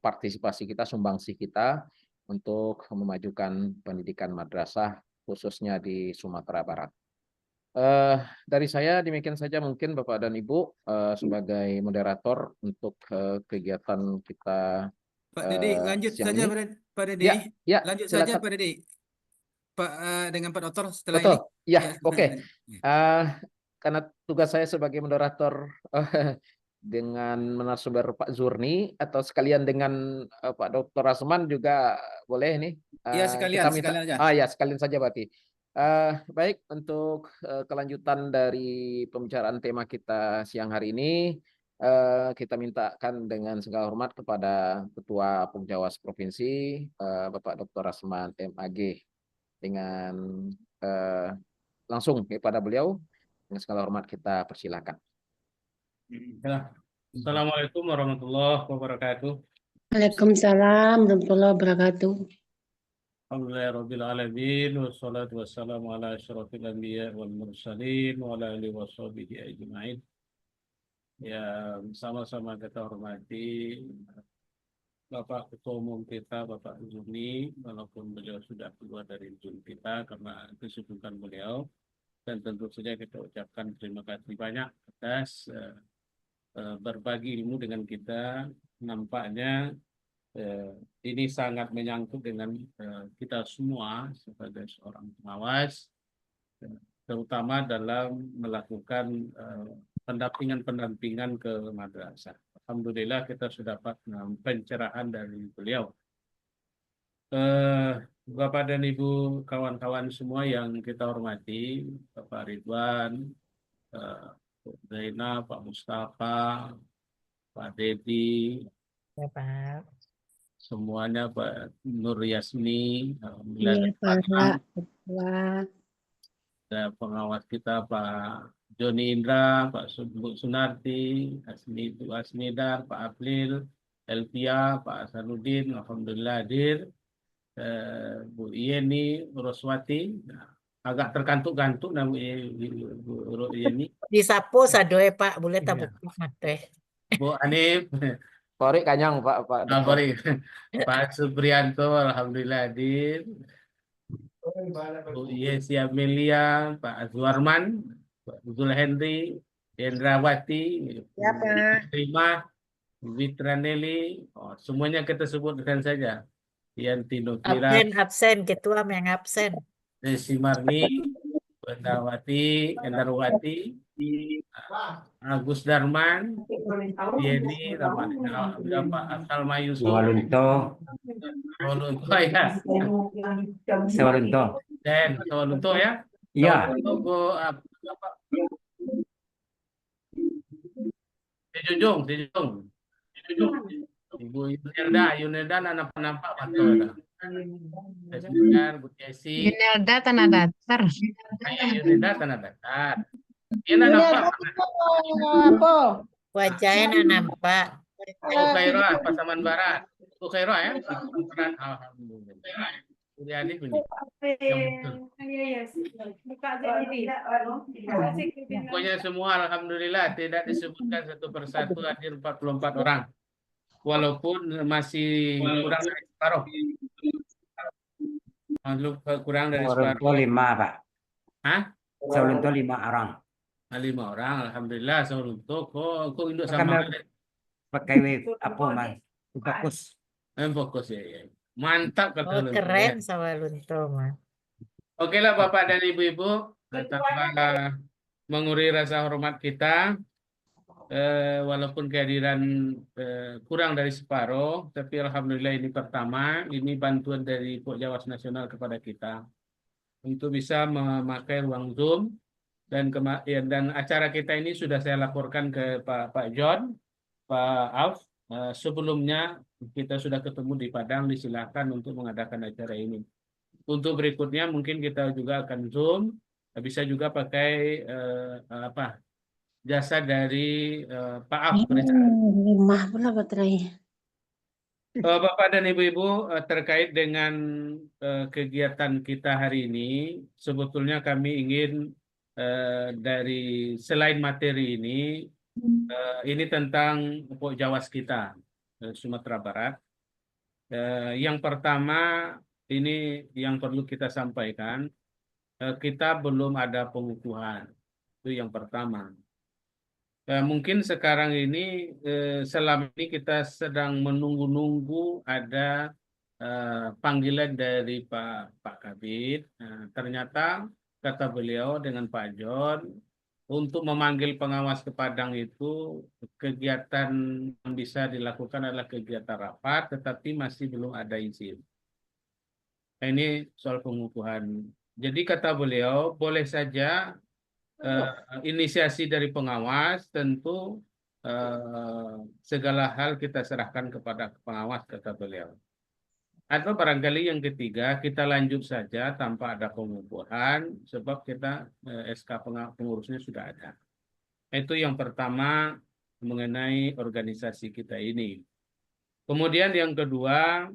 partisipasi kita, sumbangsih kita untuk memajukan pendidikan madrasah khususnya di Sumatera Barat. Dari saya demikian saja mungkin Bapak dan Ibu sebagai moderator untuk kegiatan kita Pak Dedi, lanjut siang saja ini. Pak Dedi. Ya, Lanjut silakan. saja Pak Dedi. Pak dengan Pak Dokter setelah Betul. ini. Ya, Ya, oke. silakan. Karena tugas saya sebagai moderator dengan narasumber Pak Zurni atau sekalian dengan Pak Dr. Rasman juga boleh nih. Ya, sekalian, kita minta. sekalian aja. Ya, sekalian saja berarti. Baik, untuk kelanjutan dari pembicaraan tema kita siang hari ini, kita mintakan dengan segala hormat kepada Ketua Pengjawas Provinsi, Bapak Dr. Rasman MAG, dengan langsung kepada beliau. Dengan segala hormat kita persilakan. Assalamualaikum warahmatullahi wabarakatuh. Waalaikumsalam warahmatullahi wabarakatuh. Alhamdulillahirrabbilalamin. Wassalatu wassalamu ala asyrafil anbiya wal mursalin wa ala alihi wa sahbihi ajma'in. Ya, sama-sama kita hormati Bapak Ketua Umum kita, Bapak Zurni, walaupun beliau sudah keluar dari Zoom kita karena kesibukan beliau. Dan tentu saja kita ucapkan terima kasih banyak atas berbagi ilmu dengan kita. Nampaknya ini sangat menyangkut dengan kita semua sebagai seorang pengawas, terutama dalam melakukan pendampingan ke madrasah. Alhamdulillah kita sudah dapat pencerahan dari beliau. Bapak dan Ibu kawan-kawan semua yang kita hormati, Bapak Ridwan, Zainab, Pak Mustafa, Pak Dedi, Ya, Pak. semuanya, Pak Nur Yasmi, Iya, Pak. Wah, ada pengawas kita Pak Joni Indra, Pak Bu Sunarti, Bu Asnidar, Pak April, Elvia, Pak Hasanuddin, alhamdulillah hadir. Bu Yeni Roswati, agak terkantuk-kantuk nama Bu Yeni. Disapu sadoe Pak, boleh Iya. tabuk teh. Bu Anif, Pak Kanyang, Pak. Pak Suprianto, alhamdulillah hadir. Bu Yesi Amelia, Pak Azwarman, Pak Zul Henry, Hendrawati, Ya, Pak. Terima, Witraneli, semuanya kita sebutkan saja. Yanti Nukira, Absen, ketua yang absen. Desi Marni, Bendawati, Endarwati, Agus Darman, Yeni, Pak Salma Yusuf, Sawalunto, ya, Sawalunto. dan Sawalunto ya. Iya. Sawalunto, Sejunjung. Ibu Yunelda nampak betul. Bu Jesi. Yunelda Tanah Datar. Yunelda Tanah Datar. Dia nampak. Wajahnya nampak. Bu Khairah, Pasaman Barat. Bu Khairah ya. Alhamdulillah. Adik ini yang betul. Pokoknya semua alhamdulillah tidak disebutkan satu persatu hadir 44 orang. Walaupun masih kurang dari separuh. Kurang dari Seorang separuh. tua 5, Pak. Hah? Seorang tua 5 orang. 5 orang, alhamdulillah. Seruntuk. Kok induk Kami sama pakai apa, Mas? Fokus. fokus ya. Mantap kata Oh, lu. keren Sawalunto mah. Oke lah Bapak dan Ibu-ibu, tanpa menguri rasa hormat kita, walaupun kehadiran kurang dari separuh, tapi alhamdulillah ini pertama, ini bantuan dari Pok Jawas Nasional kepada kita untuk bisa memakai ruang Zoom dan dan acara kita ini sudah saya laporkan ke Pak John, Pak Alf. Sebelumnya kita sudah ketemu di Padang, disilakan untuk mengadakan acara ini. Untuk berikutnya mungkin kita juga akan Zoom, bisa juga pakai jasa dari Pak Alf. Lemah pula baterainya. Bapak dan Ibu-Ibu, terkait dengan kegiatan kita hari ini, sebetulnya kami ingin dari selain materi ini tentang Pok Jawas kita, Sumatera Barat. Yang pertama, ini yang perlu kita sampaikan, kita belum ada pengukuhan. Itu yang pertama. Mungkin sekarang ini, selama ini kita sedang menunggu-nunggu ada panggilan dari Pak Kabid. Ternyata kata beliau dengan Pak John, untuk memanggil pengawas ke Padang itu kegiatan yang bisa dilakukan adalah kegiatan rapat, tetapi masih belum ada izin. Nah, ini soal pengukuhan. Jadi kata beliau, boleh saja inisiasi dari pengawas, tentu segala hal kita serahkan kepada pengawas, kata beliau. Atau barangkali yang ketiga, kita lanjut saja tanpa ada pengukuhan, sebab kita SK pengurusnya sudah ada. Itu yang pertama mengenai organisasi kita ini. Kemudian yang kedua,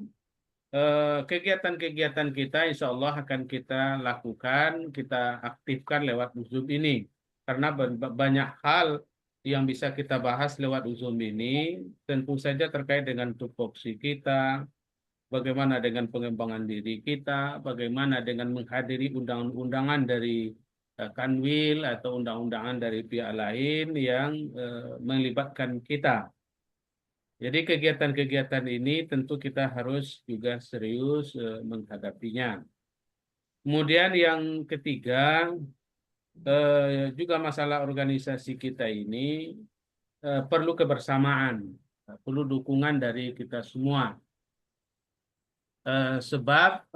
kegiatan-kegiatan kita insya Allah akan kita lakukan, kita aktifkan lewat Zoom ini. Karena banyak hal yang bisa kita bahas lewat Zoom ini, tentu saja terkait dengan tupoksi kita, bagaimana dengan pengembangan diri kita, bagaimana dengan menghadiri undangan-undangan dari Kanwil atau undang-undangan dari pihak lain yang melibatkan kita. Jadi kegiatan-kegiatan ini tentu kita harus juga serius menghadapinya. Kemudian yang ketiga, juga masalah organisasi kita ini perlu kebersamaan, perlu dukungan dari kita semua. Sebab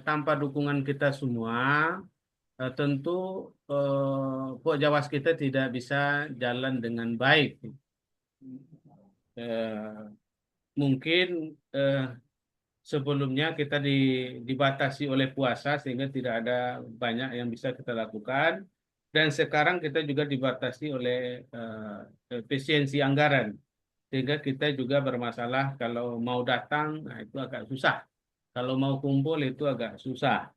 tanpa dukungan kita semua, tentu Pok Jawas kita tidak bisa jalan dengan baik. Mungkin sebelumnya kita dibatasi oleh puasa sehingga tidak ada banyak yang bisa kita lakukan, dan sekarang kita juga dibatasi oleh efisiensi anggaran sehingga kita juga bermasalah kalau mau datang, nah itu agak susah, kalau mau kumpul itu agak susah.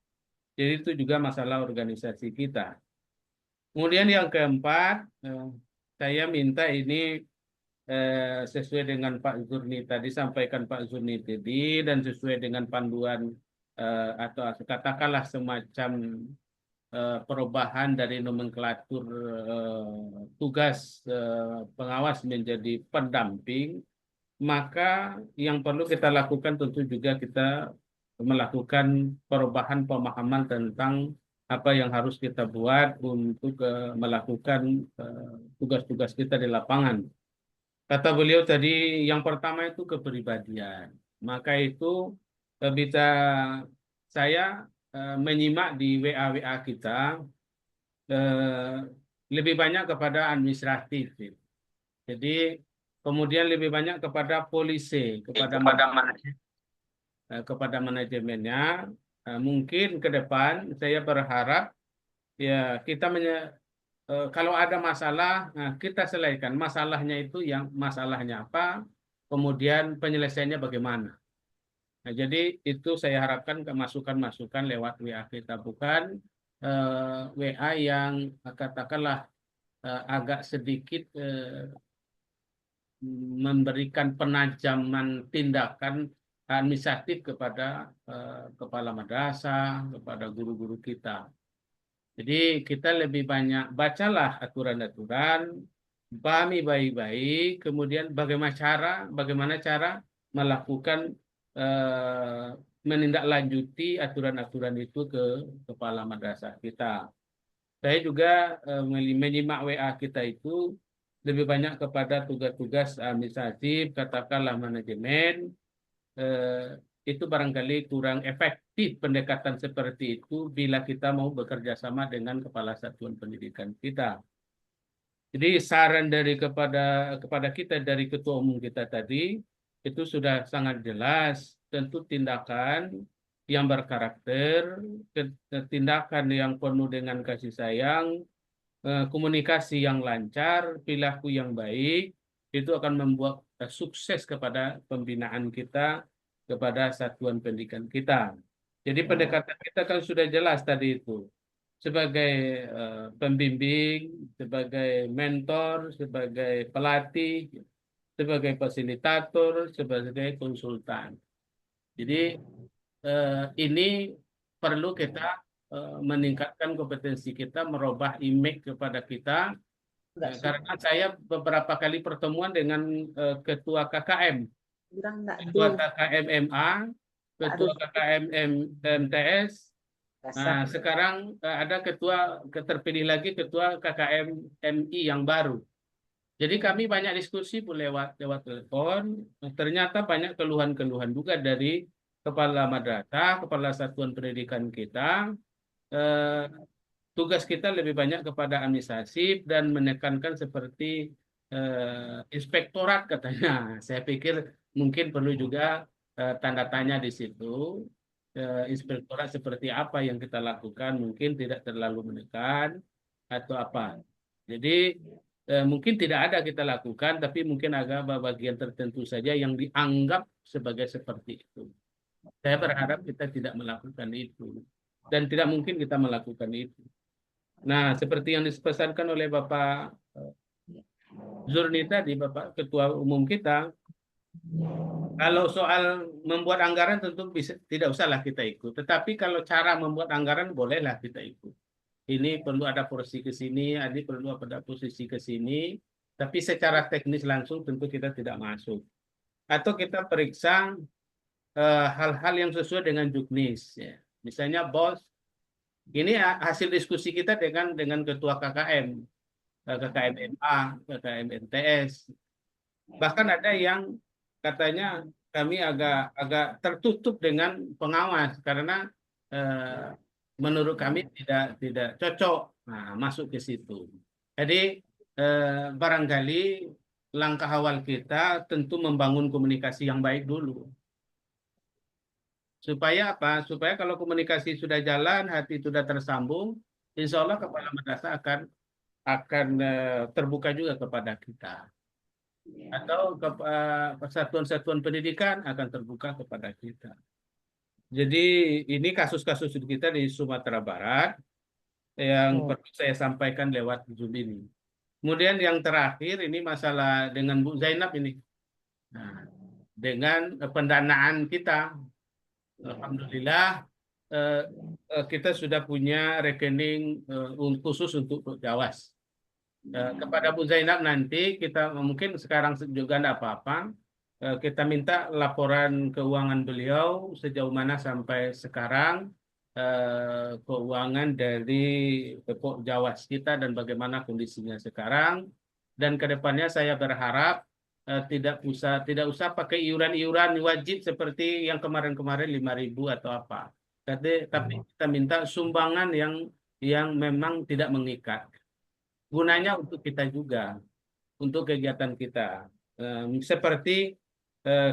Jadi itu juga masalah organisasi kita. Kemudian yang keempat, saya minta ini sesuai dengan Pak Zurni tadi, sampaikan Pak Zurni tadi, dan sesuai dengan panduan atau katakanlah semacam perubahan dari nomenklatur tugas pengawas menjadi pendamping, maka yang perlu kita lakukan tentu juga kita melakukan perubahan pemahaman tentang apa yang harus kita buat untuk melakukan tugas-tugas kita di lapangan. Kata beliau tadi, yang pertama itu kepribadian. Maka itu bisa saya menyimak di WA kita lebih banyak kepada administratif. Jadi kemudian lebih banyak kepada polisi, kepada manajemennya. Mungkin ke depan saya berharap ya kita kalau ada masalah, kita selesaikan masalahnya itu, yang masalahnya apa, kemudian penyelesaiannya bagaimana. Nah, jadi itu saya harapkan ke masukan-masukan lewat WA kita, bukan WA yang katakanlah agak sedikit memberikan penajaman tindakan administratif kepada kepala madrasah, kepada guru-guru kita. Jadi kita lebih banyak bacalah aturan-aturan, pahami baik-baik, kemudian bagaimana cara melakukan menindaklanjuti aturan-aturan itu ke kepala madrasah kita. Saya juga menyimak WA kita itu lebih banyak kepada tugas-tugas administratif, katakanlah manajemen, itu barangkali kurang efektif pendekatan seperti itu bila kita mau bekerja sama dengan kepala satuan pendidikan kita. Jadi saran kepada kita dari ketua umum kita tadi itu sudah sangat jelas, tentu tindakan yang berkarakter, tindakan yang penuh dengan kasih sayang, komunikasi yang lancar, perilaku yang baik, itu akan membuat sukses kepada pembinaan kita, kepada satuan pendidikan kita. Jadi pendekatan kita kan sudah jelas tadi itu. Sebagai pembimbing, sebagai mentor, sebagai pelatih, sebagai fasilitator, sebagai konsultan. Jadi ini perlu kita meningkatkan kompetensi kita, merubah image kepada kita. Karena saya beberapa kali pertemuan dengan ketua KKM, ketua KKM MA, ketua KKM MTS. Nah, sekarang ada terpilih lagi ketua KKM MI yang baru. Jadi kami banyak diskusi lewat telepon. Ternyata banyak keluhan-keluhan juga dari kepala madrasah, kepala satuan pendidikan kita. Tugas kita lebih banyak kepada administrasi dan menekankan seperti inspektorat katanya. Saya pikir mungkin perlu juga tanda tanya di situ. Inspektorat seperti apa yang kita lakukan, mungkin tidak terlalu menekan atau apa. Jadi mungkin tidak ada kita lakukan, tapi mungkin agak bagian tertentu saja yang dianggap sebagai seperti itu. Saya berharap kita tidak melakukan itu. Dan tidak mungkin kita melakukan itu. Nah, seperti yang dipesankan oleh Bapak Zurni tadi, Bapak Ketua Umum kita, kalau soal membuat anggaran tentu tidak usahlah kita ikut. Tetapi kalau cara membuat anggaran bolehlah kita ikut. Ini perlu ada porsi ke sini, ini perlu ada posisi ke sini. Tapi secara teknis langsung tentu kita tidak masuk. Atau kita periksa hal-hal yang sesuai dengan juknis. Ya. Misalnya bos, ini hasil diskusi kita dengan ketua KKM, KKM MA, KKM MTS. Bahkan ada yang katanya kami agak tertutup dengan pengawas karena menurut kami tidak cocok masuk ke situ. Jadi barangkali langkah awal kita tentu membangun komunikasi yang baik dulu. Supaya apa? Supaya kalau komunikasi sudah jalan, hati sudah tersambung, insya Allah kepala madrasah akan terbuka juga kepada kita. Atau satuan-satuan pendidikan akan terbuka kepada kita. Jadi ini kasus-kasus kita di Sumatera Barat yang perlu saya sampaikan lewat Zoom ini. Kemudian yang terakhir ini masalah dengan Bu Zainab ini. Nah, dengan pendanaan kita, alhamdulillah kita sudah punya rekening khusus untuk Jawas. Kepada Bu Zainab nanti kita mungkin sekarang juga tidak apa-apa, kita minta laporan keuangan beliau sejauh mana sampai sekarang keuangan dari Pokok Jawas kita dan bagaimana kondisinya sekarang. Dan kedepannya saya berharap tidak usah pakai iuran-iuran wajib seperti yang kemarin-kemarin 5.000 atau apa. Tapi kita minta sumbangan yang memang tidak mengikat. Gunanya untuk kita juga, untuk kegiatan kita. Seperti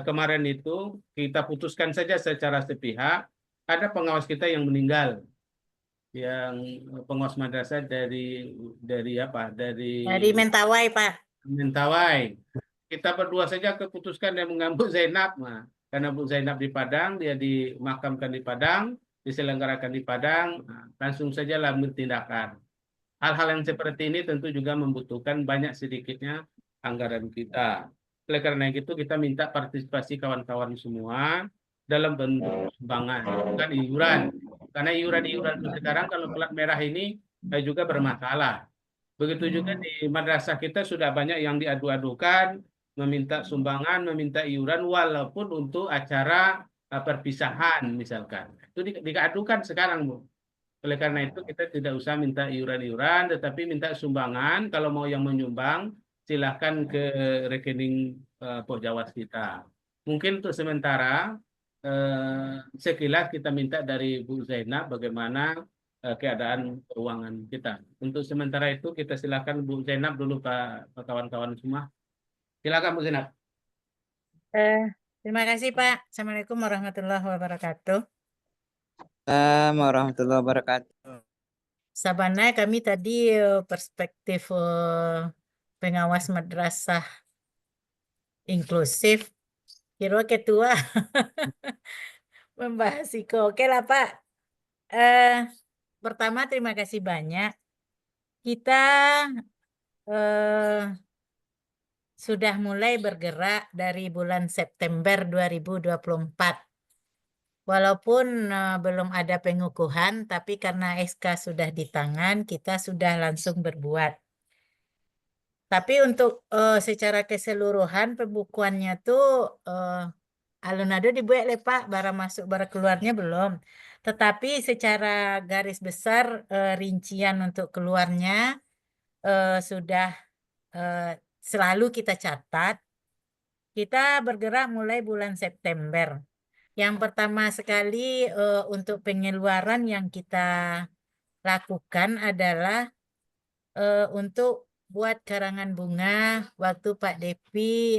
kemarin itu kita putuskan saja secara sepihak, ada pengawas kita yang meninggal, yang pengawas madrasah dari Mentawai, Pak. Mentawai. Kita berdua saja keputuskan yang mengambil Zainab. Nah, karena Bu Zainab di Padang, dia dimakamkan di Padang, diselenggarakan di Padang, langsung saja ambil tindakan. Hal-hal yang seperti ini tentu juga membutuhkan banyak sedikitnya anggaran kita. Oleh karena itu kita minta partisipasi kawan-kawan semua dalam bentuk sumbangan, bukan iuran. Karena iuran-iuran sekarang kalau plat merah ini juga bermasalah. Begitu juga di madrasah kita sudah banyak yang diadu-adukan, meminta sumbangan, meminta iuran, walaupun untuk acara perpisahan misalkan. Itu diadukan sekarang, Bu. Oleh karena itu kita tidak usah minta iuran-iuran, tetapi minta sumbangan. Kalau mau yang menyumbang, silahkan ke rekening Pokjawas kita. Mungkin untuk sementara, sekilas kita minta dari Bu Zainab bagaimana keadaan keuangan kita. Untuk sementara itu kita silakan Bu Zainab dulu Pak kawan-kawan semua. Silakan Bu Zainab. Terima kasih Pak. Assalamualaikum warahmatullahi wabarakatuh. Assalamualaikum warahmatullahi wabarakatuh. Sabana kami tadi perspektif pengawas madrasah inklusif. Kira ketua membahas Iko. Oke lah Pak. Pertama terima kasih banyak. Kita sudah mulai bergerak dari bulan September 2024. Walaupun belum ada pengukuhan, tapi karena SK sudah di tangan, kita sudah langsung berbuat. Tapi untuk secara keseluruhan pembukuannya tuh alun-alun dibuat le Pak, bara masuk bara keluarnya belum. Tetapi secara garis besar rincian untuk keluarnya sudah selalu kita catat. Kita bergerak mulai bulan September. Yang pertama sekali untuk pengeluaran yang kita lakukan adalah untuk buat karangan bunga waktu Pak Depi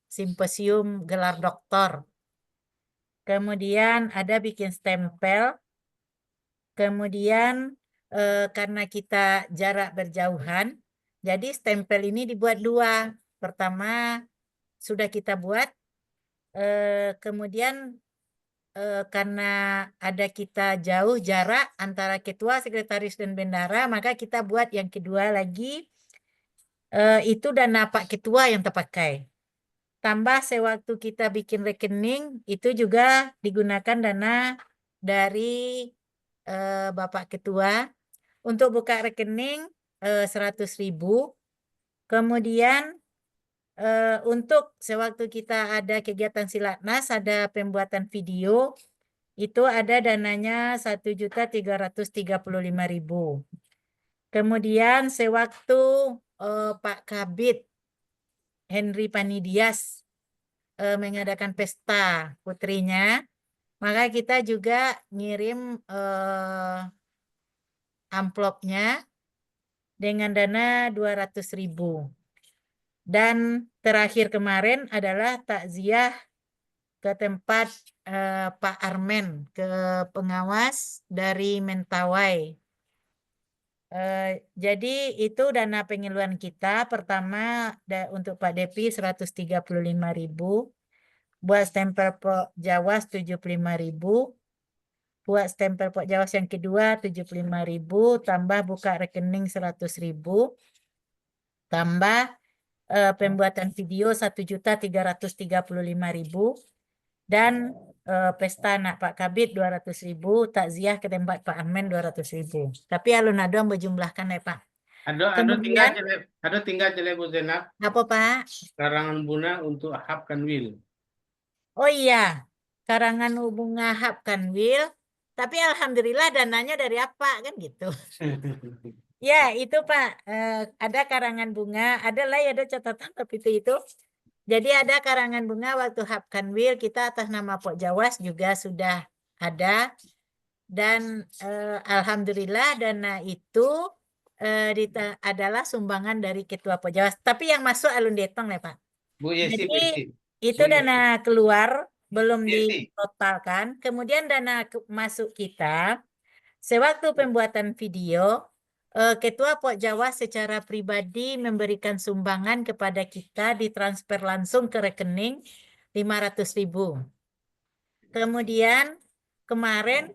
simposium gelar doktor. Kemudian ada bikin stempel. Kemudian karena kita jarak berjauhan, jadi stempel ini dibuat dua. Pertama sudah kita buat. Kemudian karena ada kita jauh jarak antara ketua, sekretaris, dan bendara, maka kita buat yang kedua lagi, itu dana Pak Ketua yang terpakai. Tambah sewaktu kita bikin rekening, itu juga digunakan dana dari Bapak Ketua. Untuk buka rekening 100.000. Kemudian untuk sewaktu kita ada kegiatan Silatnas, ada pembuatan video, itu ada dananya 1.335.000. Kemudian sewaktu Pak Kabid Henry Panidias mengadakan pesta putrinya, maka kita juga ngirim amplopnya dengan dana 200.000. Dan terakhir kemarin adalah takziah ke tempat Pak Armen, ke pengawas dari Mentawai. Jadi itu dana pengeluaran kita. Pertama untuk Pak Depi 135.000. Buat stempel Pokjawas 75.000. Buat stempel Pokjawas yang kedua 75.000. Tambah buka rekening 100.000. Tambah pembuatan video 1.335.000. Dan pesta anak Pak Kabid 200.000, takziah ke tempat Pak Armen 200.000. Tapi alun-alun berjumlahkan ya Pak. Kemudian tinggal jelek Bu Zainab. Apa Pak? Karangan bunga untuk Ahab Kanwil. Oh iya, karangan bunga Ahab Kanwil. Tapi alhamdulillah dananya dari apa kan gitu. Ya itu Pak, ada karangan bunga, ada catatan tapi itu. Jadi ada karangan bunga waktu Ahab Kanwil, kita atas nama Pokjawas juga sudah ada. Dan alhamdulillah dana itu adalah sumbangan dari Ketua Pokjawas. Tapi yang masuk alun detong ya Pak. Bu Yesi, Jadi itu dana keluar belum ditotalkan. Kemudian dana masuk kita, sewaktu pembuatan video, Ketua Pokjawas secara pribadi memberikan sumbangan kepada kita, ditransfer langsung ke rekening 500.000. Kemudian kemarin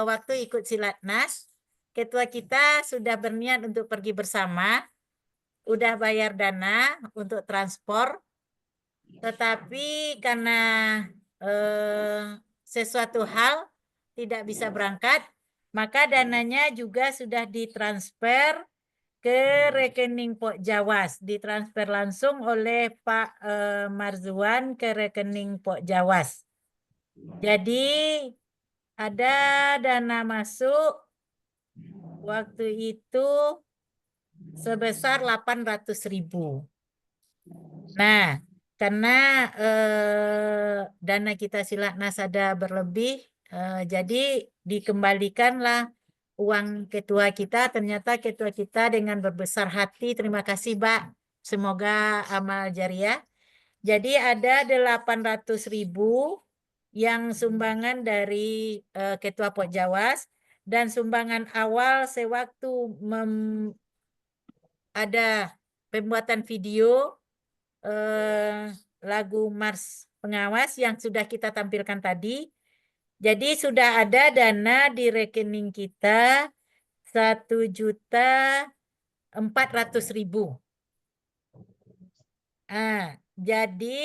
waktu ikut Silatnas, ketua kita sudah berniat untuk pergi bersama, udah bayar dana untuk transport, tetapi karena sesuatu hal tidak bisa berangkat, maka dananya juga sudah ditransfer ke rekening Pok Jawas, ditransfer langsung oleh Pak Marzuan ke rekening Pok Jawas. Jadi ada dana masuk waktu itu sebesar 800.000. Nah, karena dana kita Silatnas ada berlebih, jadi dikembalikanlah uang ketua kita. Ternyata ketua kita dengan berbesar hati, terima kasih Pak, semoga amal jariah. Jadi ada 800.000 yang sumbangan dari ketua Pok Jawas, dan sumbangan awal sewaktu ada pembuatan video lagu Mars Pengawas yang sudah kita tampilkan tadi. Jadi sudah ada dana di rekening kita 1.400.000. Jadi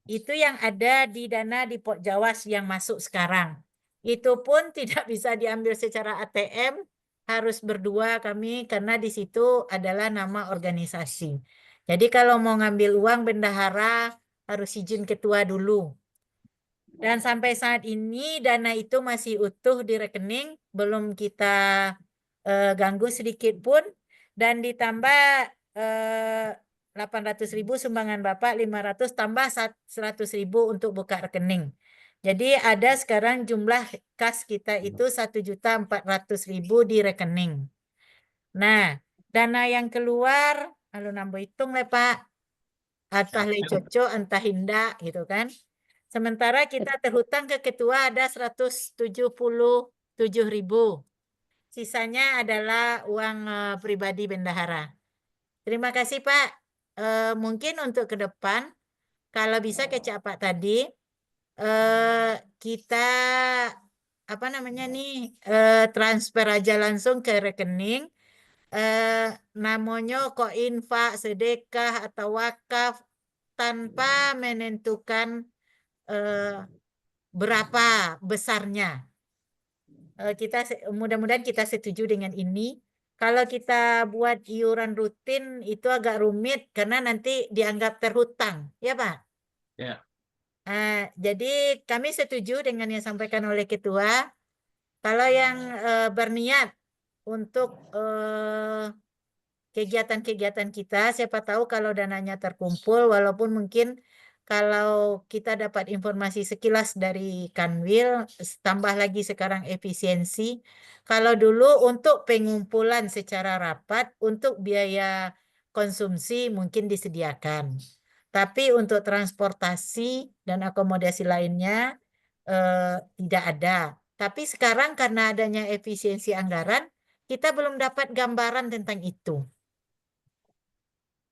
itu yang ada di dana di Pok Jawas yang masuk sekarang. Itu pun tidak bisa diambil secara ATM, harus berdua kami karena di situ adalah nama organisasi. Jadi kalau mau ngambil uang bendahara harus izin ketua dulu. Dan sampai saat ini dana itu masih utuh di rekening, belum kita ganggu sedikit pun, dan ditambah 800.000 sumbangan Bapak, 500 tambah 100.000 untuk buka rekening. Jadi ada sekarang jumlah kas kita itu 1.400.000 di rekening. Nah, dana yang keluar, lalu nambah hitung lah Pak, entah lecoco, entah hinda gitu kan. Sementara kita terhutang ke ketua ada 177.000. Sisanya adalah uang pribadi bendahara. Terima kasih Pak. Mungkin untuk ke depan, kalau bisa kecap Pak tadi, kita transfer aja langsung ke rekening, namanya kok infak, sedekah atau wakaf, tanpa menentukan berapa besarnya. Mudah-mudahan kita setuju dengan ini. Kalau kita buat iuran rutin itu agak rumit karena nanti dianggap terhutang, ya Pak? Ya. Jadi kami setuju dengan yang disampaikan oleh ketua. Kalau yang berniat untuk kegiatan-kegiatan kita, siapa tahu kalau dananya terkumpul, walaupun mungkin kalau kita dapat informasi sekilas dari Kanwil, tambah lagi sekarang efisiensi. Kalau dulu untuk pengumpulan secara rapat, untuk biaya konsumsi mungkin disediakan. Tapi untuk transportasi dan akomodasi lainnya tidak ada. Tapi sekarang karena adanya efisiensi anggaran, kita belum dapat gambaran tentang itu.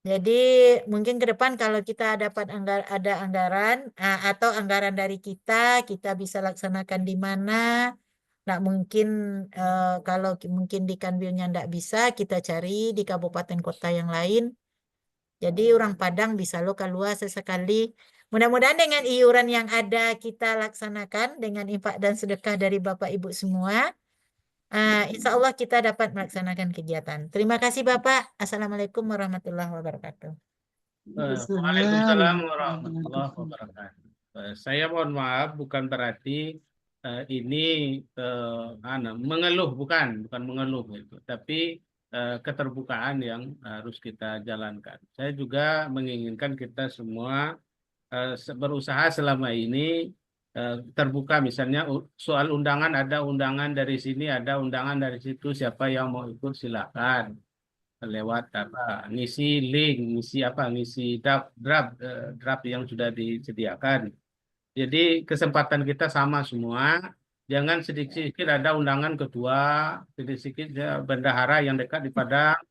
Jadi mungkin ke depan kalau kita dapat ada anggaran atau anggaran dari kita bisa laksanakan di mana. Nggak mungkin kalau mungkin di Kanwilnya nggak bisa, kita cari di kabupaten kota yang lain. Jadi orang Padang bisa lo keluar sesekali. Mudah-mudahan dengan iuran yang ada kita laksanakan dengan infak dan sedekah dari Bapak Ibu semua. Insya Allah kita dapat melaksanakan kegiatan. Terima kasih Bapak. Assalamualaikum warahmatullahi wabarakatuh. Waalaikumsalam warahmatullahi wabarakatuh. Saya mohon maaf, bukan berarti ini mengeluh, bukan mengeluh itu, tapi keterbukaan yang harus kita jalankan. Saya juga menginginkan kita semua berusaha selama ini terbuka, misalnya soal undangan, ada undangan dari sini, ada undangan dari situ, siapa yang mau ikut silakan lewat ngisi link, ngisi draft yang sudah disediakan. Jadi kesempatan kita sama semua, jangan sedikit-sedikit ada undangan ketua, sedikit-sedikit bendahara yang dekat di Padang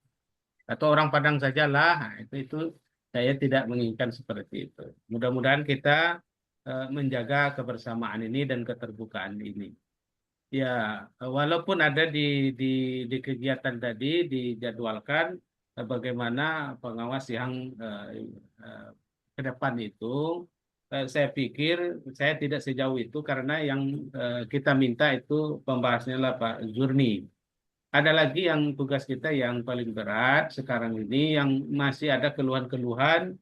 atau orang Padang sajalah. Nah, itu Saya tidak menginginkan seperti itu. Mudah-mudahan kita menjaga kebersamaan ini dan keterbukaan ini. Ya, walaupun ada di kegiatan tadi dijadwalkan bagaimana pengawas yang ke depan itu, saya pikir saya tidak sejauh itu karena yang kita minta itu pembahasannya lah Pak Zurni. Ada lagi yang tugas kita yang paling berat sekarang ini yang masih ada keluhan-keluhan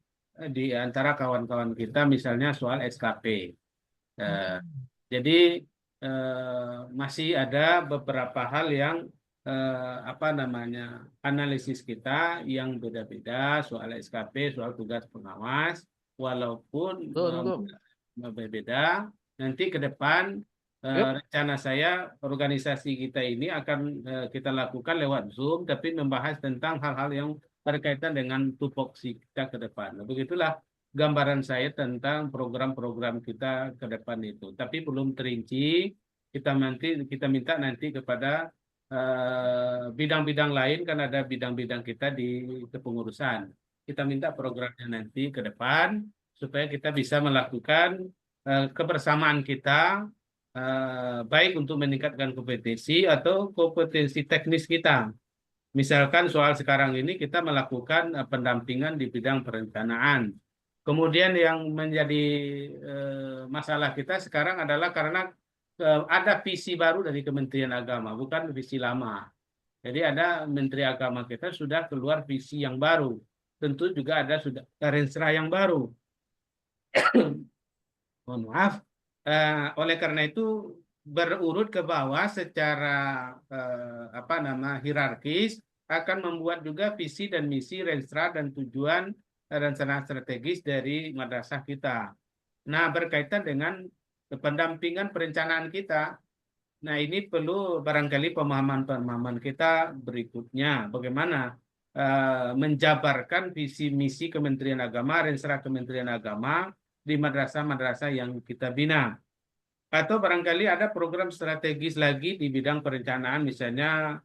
di antara kawan-kawan kita, misalnya soal SKP. Jadi masih ada beberapa hal yang analisis kita yang beda-beda soal SKP, soal tugas pengawas, walaupun berbeda. Nanti ke depan rencana saya organisasi kita ini akan kita lakukan lewat Zoom, tapi membahas tentang hal-hal yang berkaitan dengan tupoksi kita ke depan. Begitulah gambaran saya tentang program-program kita ke depan itu. Tapi belum terinci, kita minta nanti kepada bidang-bidang lain, kan ada bidang-bidang kita di kepengurusan. Kita minta programnya nanti ke depan supaya kita bisa melakukan kebersamaan kita, baik untuk meningkatkan kompetensi atau kompetensi teknis kita. Misalkan soal sekarang ini kita melakukan pendampingan di bidang perencanaan. Kemudian yang menjadi masalah kita sekarang adalah karena ada visi baru dari Kementerian Agama, bukan visi lama. Jadi ada Menteri Agama kita sudah keluar visi yang baru. Tentu juga ada sudah Renstra yang baru. Mohon maaf. Oleh karena itu berurut ke bawah secara hierarkis akan membuat juga visi dan misi Renstra dan tujuan rencana strategis dari madrasah kita. Nah, berkaitan dengan pendampingan perencanaan kita. Nah, ini perlu barangkali pemahaman kita berikutnya. Bagaimana menjabarkan visi misi Kementerian Agama, Renstra Kementerian Agama di madrasah-madrasah yang kita bina. Atau barangkali ada program strategis lagi di bidang perencanaan, misalnya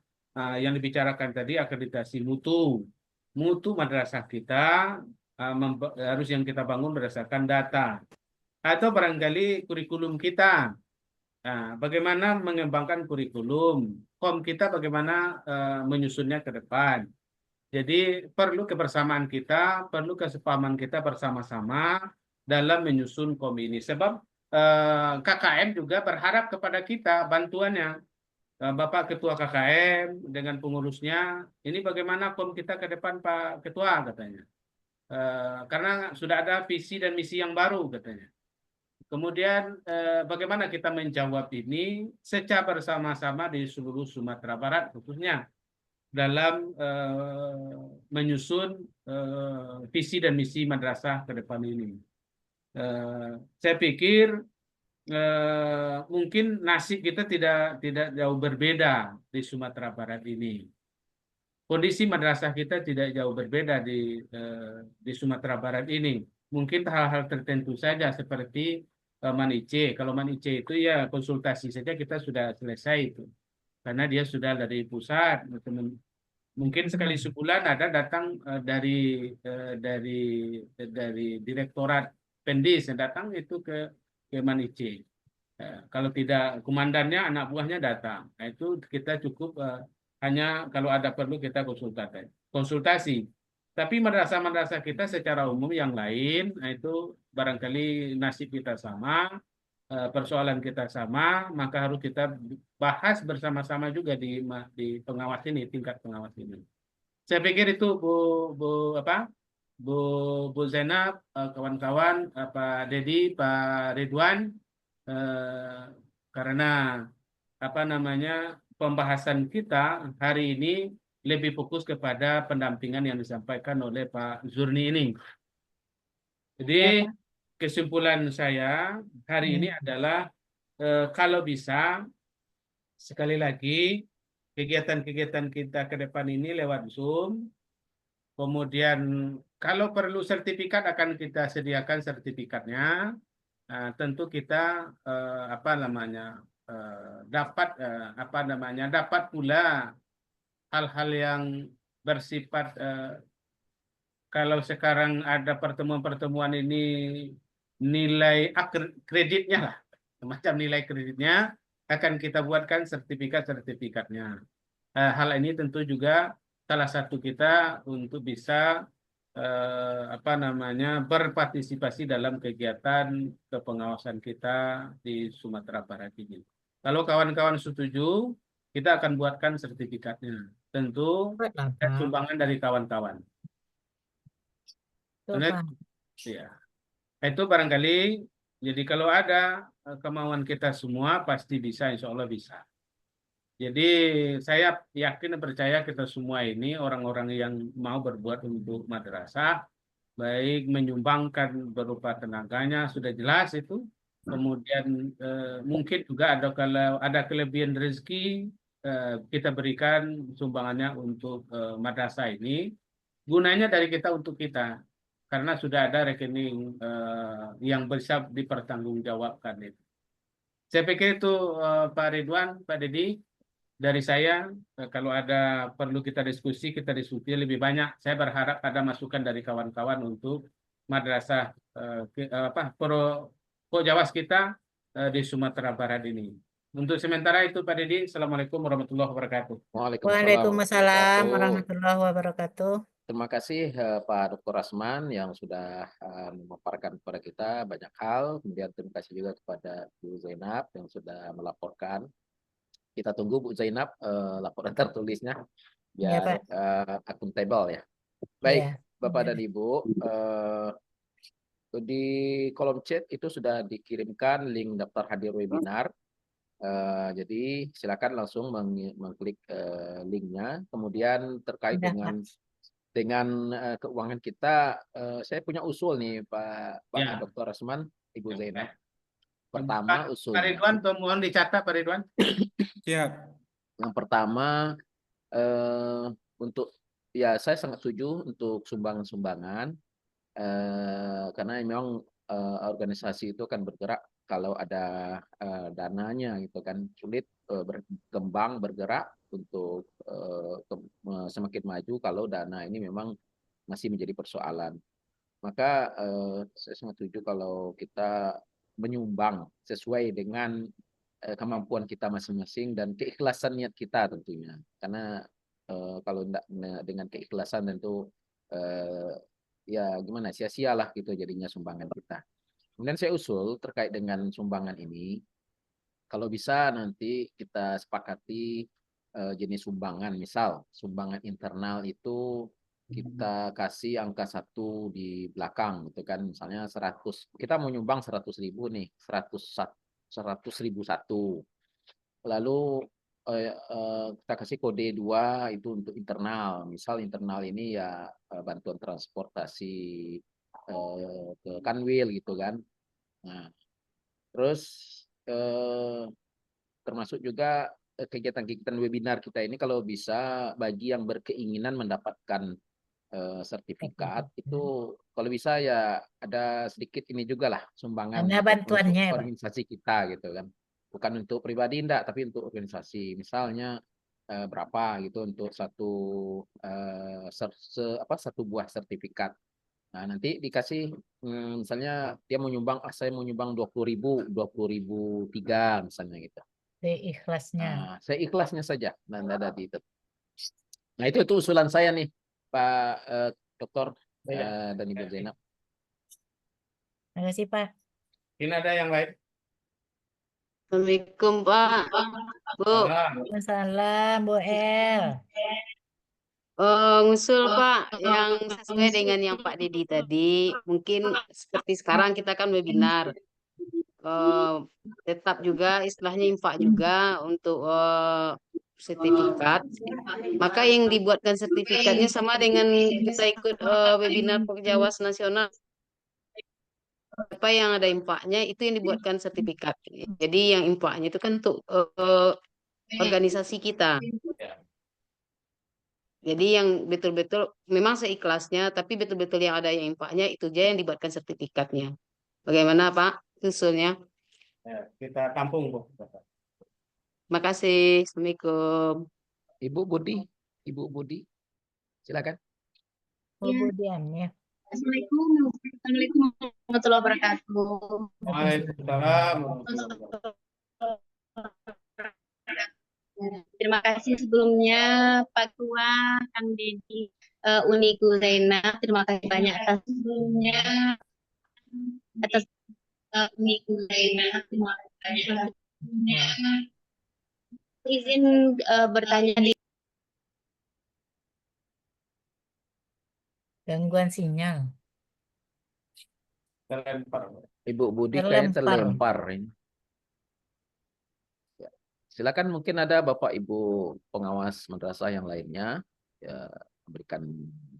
yang dibicarakan tadi akreditasi mutu. Mutu madrasah kita harus yang kita bangun berdasarkan data. Atau barangkali kurikulum kita. Bagaimana mengembangkan kurikulum. Kita bagaimana menyusunnya ke depan. Jadi perlu kebersamaan kita, perlu kesepahaman kita bersama-sama dalam menyusun ini. Sebab KKM juga berharap kepada kita bantuannya. Bapak Ketua KKM dengan pengurusnya, ini bagaimana kita ke depan Pak Ketua katanya. Karena sudah ada visi dan misi yang baru katanya. Kemudian bagaimana kita menjawab ini secara bersama-sama di seluruh Sumatera Barat khususnya dalam menyusun visi dan misi madrasah ke depan ini. Saya pikir mungkin nasib kita tidak jauh berbeda di Sumatera Barat ini. Kondisi madrasah kita tidak jauh berbeda di Sumatera Barat ini. Mungkin hal-hal tertentu saja seperti Manice. Kalau Manice itu ya konsultasi saja kita sudah selesai itu. Karena dia sudah dari pusat. Mungkin sekali sebulan ada datang dari Direktorat Pendis yang datang itu ke Manice. Kalau tidak komandannya, anak buahnya datang. Nah, itu kita cukup hanya kalau ada perlu kita konsultasi. Tapi madrasah-madrasah kita secara umum yang lain, nah itu barangkali nasib kita sama, persoalan kita sama, maka harus kita bahas bersama-sama juga di pengawas ini, tingkat pengawas ini. Saya pikir itu Bu Zainab, kawan-kawan, Pak Dedi, Pak Ridwan, karena pembahasan kita hari ini lebih fokus kepada pendampingan yang disampaikan oleh Pak Zurni ini. Jadi kesimpulan saya hari ini adalah kalau bisa sekali lagi kegiatan-kegiatan kita ke depan ini lewat Zoom. Kemudian kalau perlu sertifikat akan kita sediakan sertifikatnya. Tentu kita dapat pula hal-hal yang bersifat kalau sekarang ada pertemuan-pertemuan ini nilai kreditnya lah, semacam nilai kreditnya akan kita buatkan sertifikat-sertifikatnya. Hal ini tentu juga salah satu kita untuk bisa berpartisipasi dalam kegiatan kepengawasan kita di Sumatera Barat ini. Kalau kawan-kawan setuju, kita akan buatkan sertifikatnya. Tentu Buatlah, dan Pak. sumbangan dari kawan-kawan. Tuh, Benar? Pak. Ya. Itu barangkali, jadi kalau ada kemauan kita semua, pasti bisa, insya Allah bisa. Jadi saya yakin dan percaya kita semua ini orang-orang yang mau berbuat untuk madrasah, baik menyumbangkan berupa tenaganya, sudah jelas itu. Kemudian mungkin juga kalau ada kelebihan rezeki, kita berikan sumbangannya untuk madrasah ini. Gunanya dari kita untuk kita. Karena sudah ada rekening yang bisa dipertanggungjawabkan itu. Saya pikir itu Pak Ridwan, Pak Dedi, dari saya kalau ada perlu kita diskusi lebih banyak. Saya berharap ada masukan dari kawan-kawan untuk madrasah Pro Jawas kita di Sumatera Barat ini. Untuk sementara itu Pak Dedi, Assalamualaikum warahmatullahi wabarakatuh. Waalaikumsalam warahmatullahi wabarakatuh. Terima kasih Pak Dr. Rasman yang sudah memaparkan kepada kita banyak hal. Kemudian terima kasih juga kepada Bu Zainab yang sudah melaporkan. Kita tunggu Bu Zainab laporan tertulisnya Iya, biar Pak. akuntabel ya. Baik, Iya. Bapak dan Ibu, di kolom chat itu sudah dikirimkan link daftar hadir webinar. Jadi silakan langsung mengklik linknya. Kemudian terkait Sudah, dengan keuangan kita, saya punya usul nih Pak Ya. Dr. Rasman, Ibu Zainab. Pertama Pak usulnya. Ridwan, mohon dicatat Pak Ridwan. Siap. Yang pertama untuk ya saya sangat setuju untuk sumbangan-sumbangan karena memang organisasi itu akan bergerak kalau ada dananya gitu kan, sulit berkembang bergerak untuk semakin maju kalau dana ini memang masih menjadi persoalan. Maka saya sangat setuju kalau kita menyumbang sesuai dengan kemampuan kita masing-masing dan keikhlasan niat kita tentunya. Karena kalau tidak dengan keikhlasan tentu ya gimana, sia-sialah gitu jadinya sumbangan kita. Kemudian saya usul terkait dengan sumbangan ini, kalau bisa nanti kita sepakati jenis sumbangan. Misal sumbangan internal itu kita kasih angka 1 di belakang gitu kan, misalnya 100, kita mau nyumbang 100.000 nih, 100.000 satu. Lalu kita kasih kode 2 itu untuk internal. Misal internal ini ya bantuan transportasi ke Kanwil gitu kan. Nah, terus termasuk juga kegiatan-kegiatan webinar kita ini kalau bisa bagi yang berkeinginan mendapatkan sertifikat itu kalau bisa ya ada sedikit ini juga lah sumbangan Ada untuk bantuannya ya, Pak. organisasi kita gitu kan, bukan untuk pribadi enggak tapi untuk organisasi, misalnya berapa gitu untuk satu buah sertifikat. Nah nanti dikasih misalnya dia mau nyumbang, saya mau nyumbang 20.000 3 misalnya gitu. Seikhlasnya. Nah, saya ikhlasnya saja dan ada di itu. Nah itu usulan saya nih Pak Dokter dan Ibu Zainab. Terima kasih, Pak. Ini ada yang lain? Assalamualaikum Pak. Bu, Waalaikumsalam, Bu El. ngusul Pak yang sesuai dengan yang Pak Dedi tadi. Mungkin seperti sekarang kita kan webinar. Tetap juga istilahnya infak juga untuk sertifikat. Maka yang dibuatkan sertifikatnya sama dengan kita ikut webinar Jawas Nasional. Apa yang ada infaknya itu yang dibuatkan sertifikat. Jadi yang infaknya itu kan untuk organisasi kita. Jadi yang betul-betul memang seikhlasnya, tapi betul-betul yang ada yang infaknya itu aja yang dibuatkan sertifikatnya. Bagaimana Pak usulnya? Ya, kita tampung, Bu. Terima kasih. Assalamualaikum. Ibu Budi, silakan. Bu Budian ya. Assalamualaikum warahmatullahi wabarakatuh. Waalaikumsalam warahmatullahi wabarakatuh. Terima kasih sebelumnya Pak Tua, Kang Deddy, Uniku Zainab. Terima kasih banyak atas sebelumnya atas Uniku Zainab. Terima kasih banyak. Izin bertanya di Gangguan sinyal. Terlempar. Ibu Budi kayaknya Terlempar. terlempar ini. Ya. Silakan mungkin ada Bapak Ibu pengawas madrasah yang lainnya ya, memberikan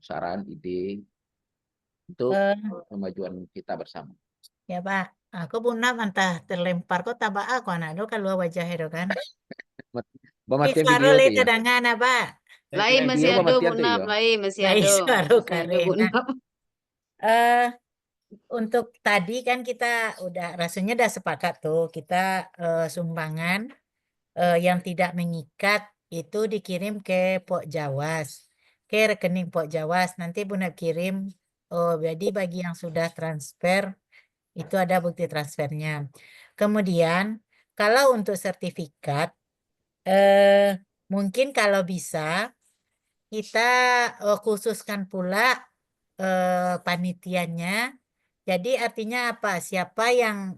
saran, ide untuk Eh, kemajuan kita bersama. ya Pak, aku puna mantah terlempar kok tabak aku anak do kalau wajah itu kan. Pematian Farol video itu itu ya. dangan apa? Lain masih Video ada pematian tuh bunap, ya. lain masih Lain ada. suara Masih ada kare. Nah, bunap. eh untuk tadi kan kita udah rasanya udah sepakat tuh kita sumbangan yang tidak mengikat itu dikirim ke Pok Jawas, ke rekening Pok Jawas. Nanti Bunda kirim. Oh, jadi bagi yang sudah transfer itu ada bukti transfernya. Kemudian kalau untuk sertifikat, mungkin kalau bisa kita khususkan pula panitianya. Jadi artinya apa? Siapa yang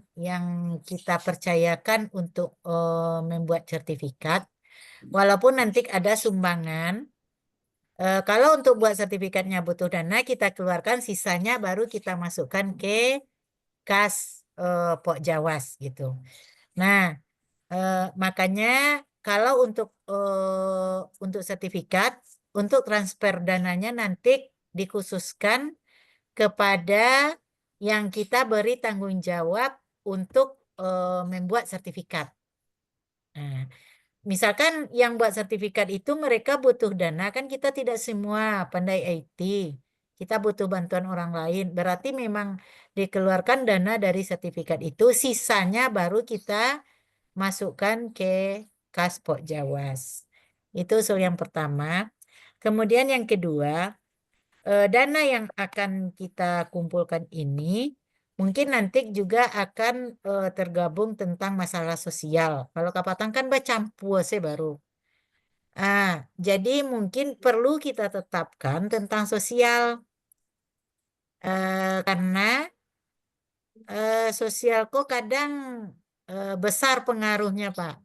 kita percayakan untuk membuat sertifikat, walaupun nanti ada sumbangan. Kalau untuk buat sertifikatnya butuh dana, kita keluarkan, sisanya baru kita masukkan ke kas Pok Jawas gitu. Nah, makanya kalau untuk sertifikat, untuk transfer dananya nanti dikhususkan kepada yang kita beri tanggung jawab untuk membuat sertifikat. Nah, misalkan yang buat sertifikat itu mereka butuh dana, kan kita tidak semua pandai IT. Kita butuh bantuan orang lain. Berarti memang dikeluarkan dana dari sertifikat itu, sisanya baru kita masukkan ke kas Pok Jawas. Itu usul yang pertama. Kemudian yang kedua, dana yang akan kita kumpulkan ini mungkin nanti juga akan tergabung tentang masalah sosial. Kalau Kapatang kan bercampur sih baru. Jadi mungkin perlu kita tetapkan tentang sosial. Karena sosial kok kadang besar pengaruhnya, Pak.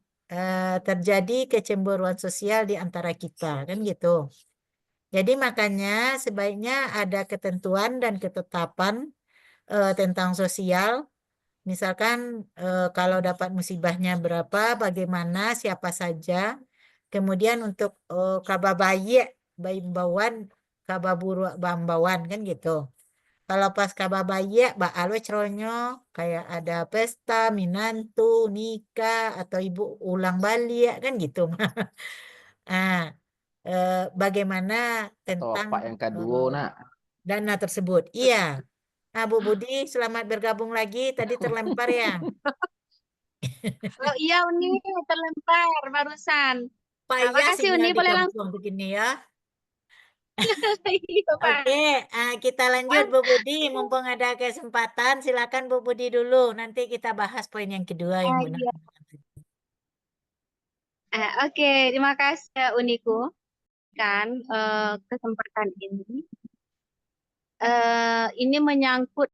Terjadi kecemburuan sosial di antara kita, kan gitu. Jadi makanya sebaiknya ada ketentuan dan ketetapan tentang sosial. Misalkan kalau dapat musibahnya berapa, bagaimana, siapa saja. Kemudian untuk kababayi, baimbauan, kababuru bambauan, kan gitu. Kalau pas kababayi, alo ceronyo, kayak ada pesta, minantu, nikah, atau ibu ulang balik, kan gitu. Ah, bagaimana tentang Pak yang kedua nak. dana tersebut? Iya. Nah, Bu Budi, selamat bergabung lagi. Tadi terlempar ya. Oh iya Uni terlempar barusan. Pak, Nah, iya makasih sinyal Uni di boleh langsung. kampung begini ya. Iya, Pak. Oke, kita lanjut Bu Budi. Mumpung ada kesempatan, silakan Bu Budi dulu. Nanti kita bahas poin yang kedua yang benar. Iya. Oke, terima kasih ya Uniku kan kesempatan ini. Ini menyangkut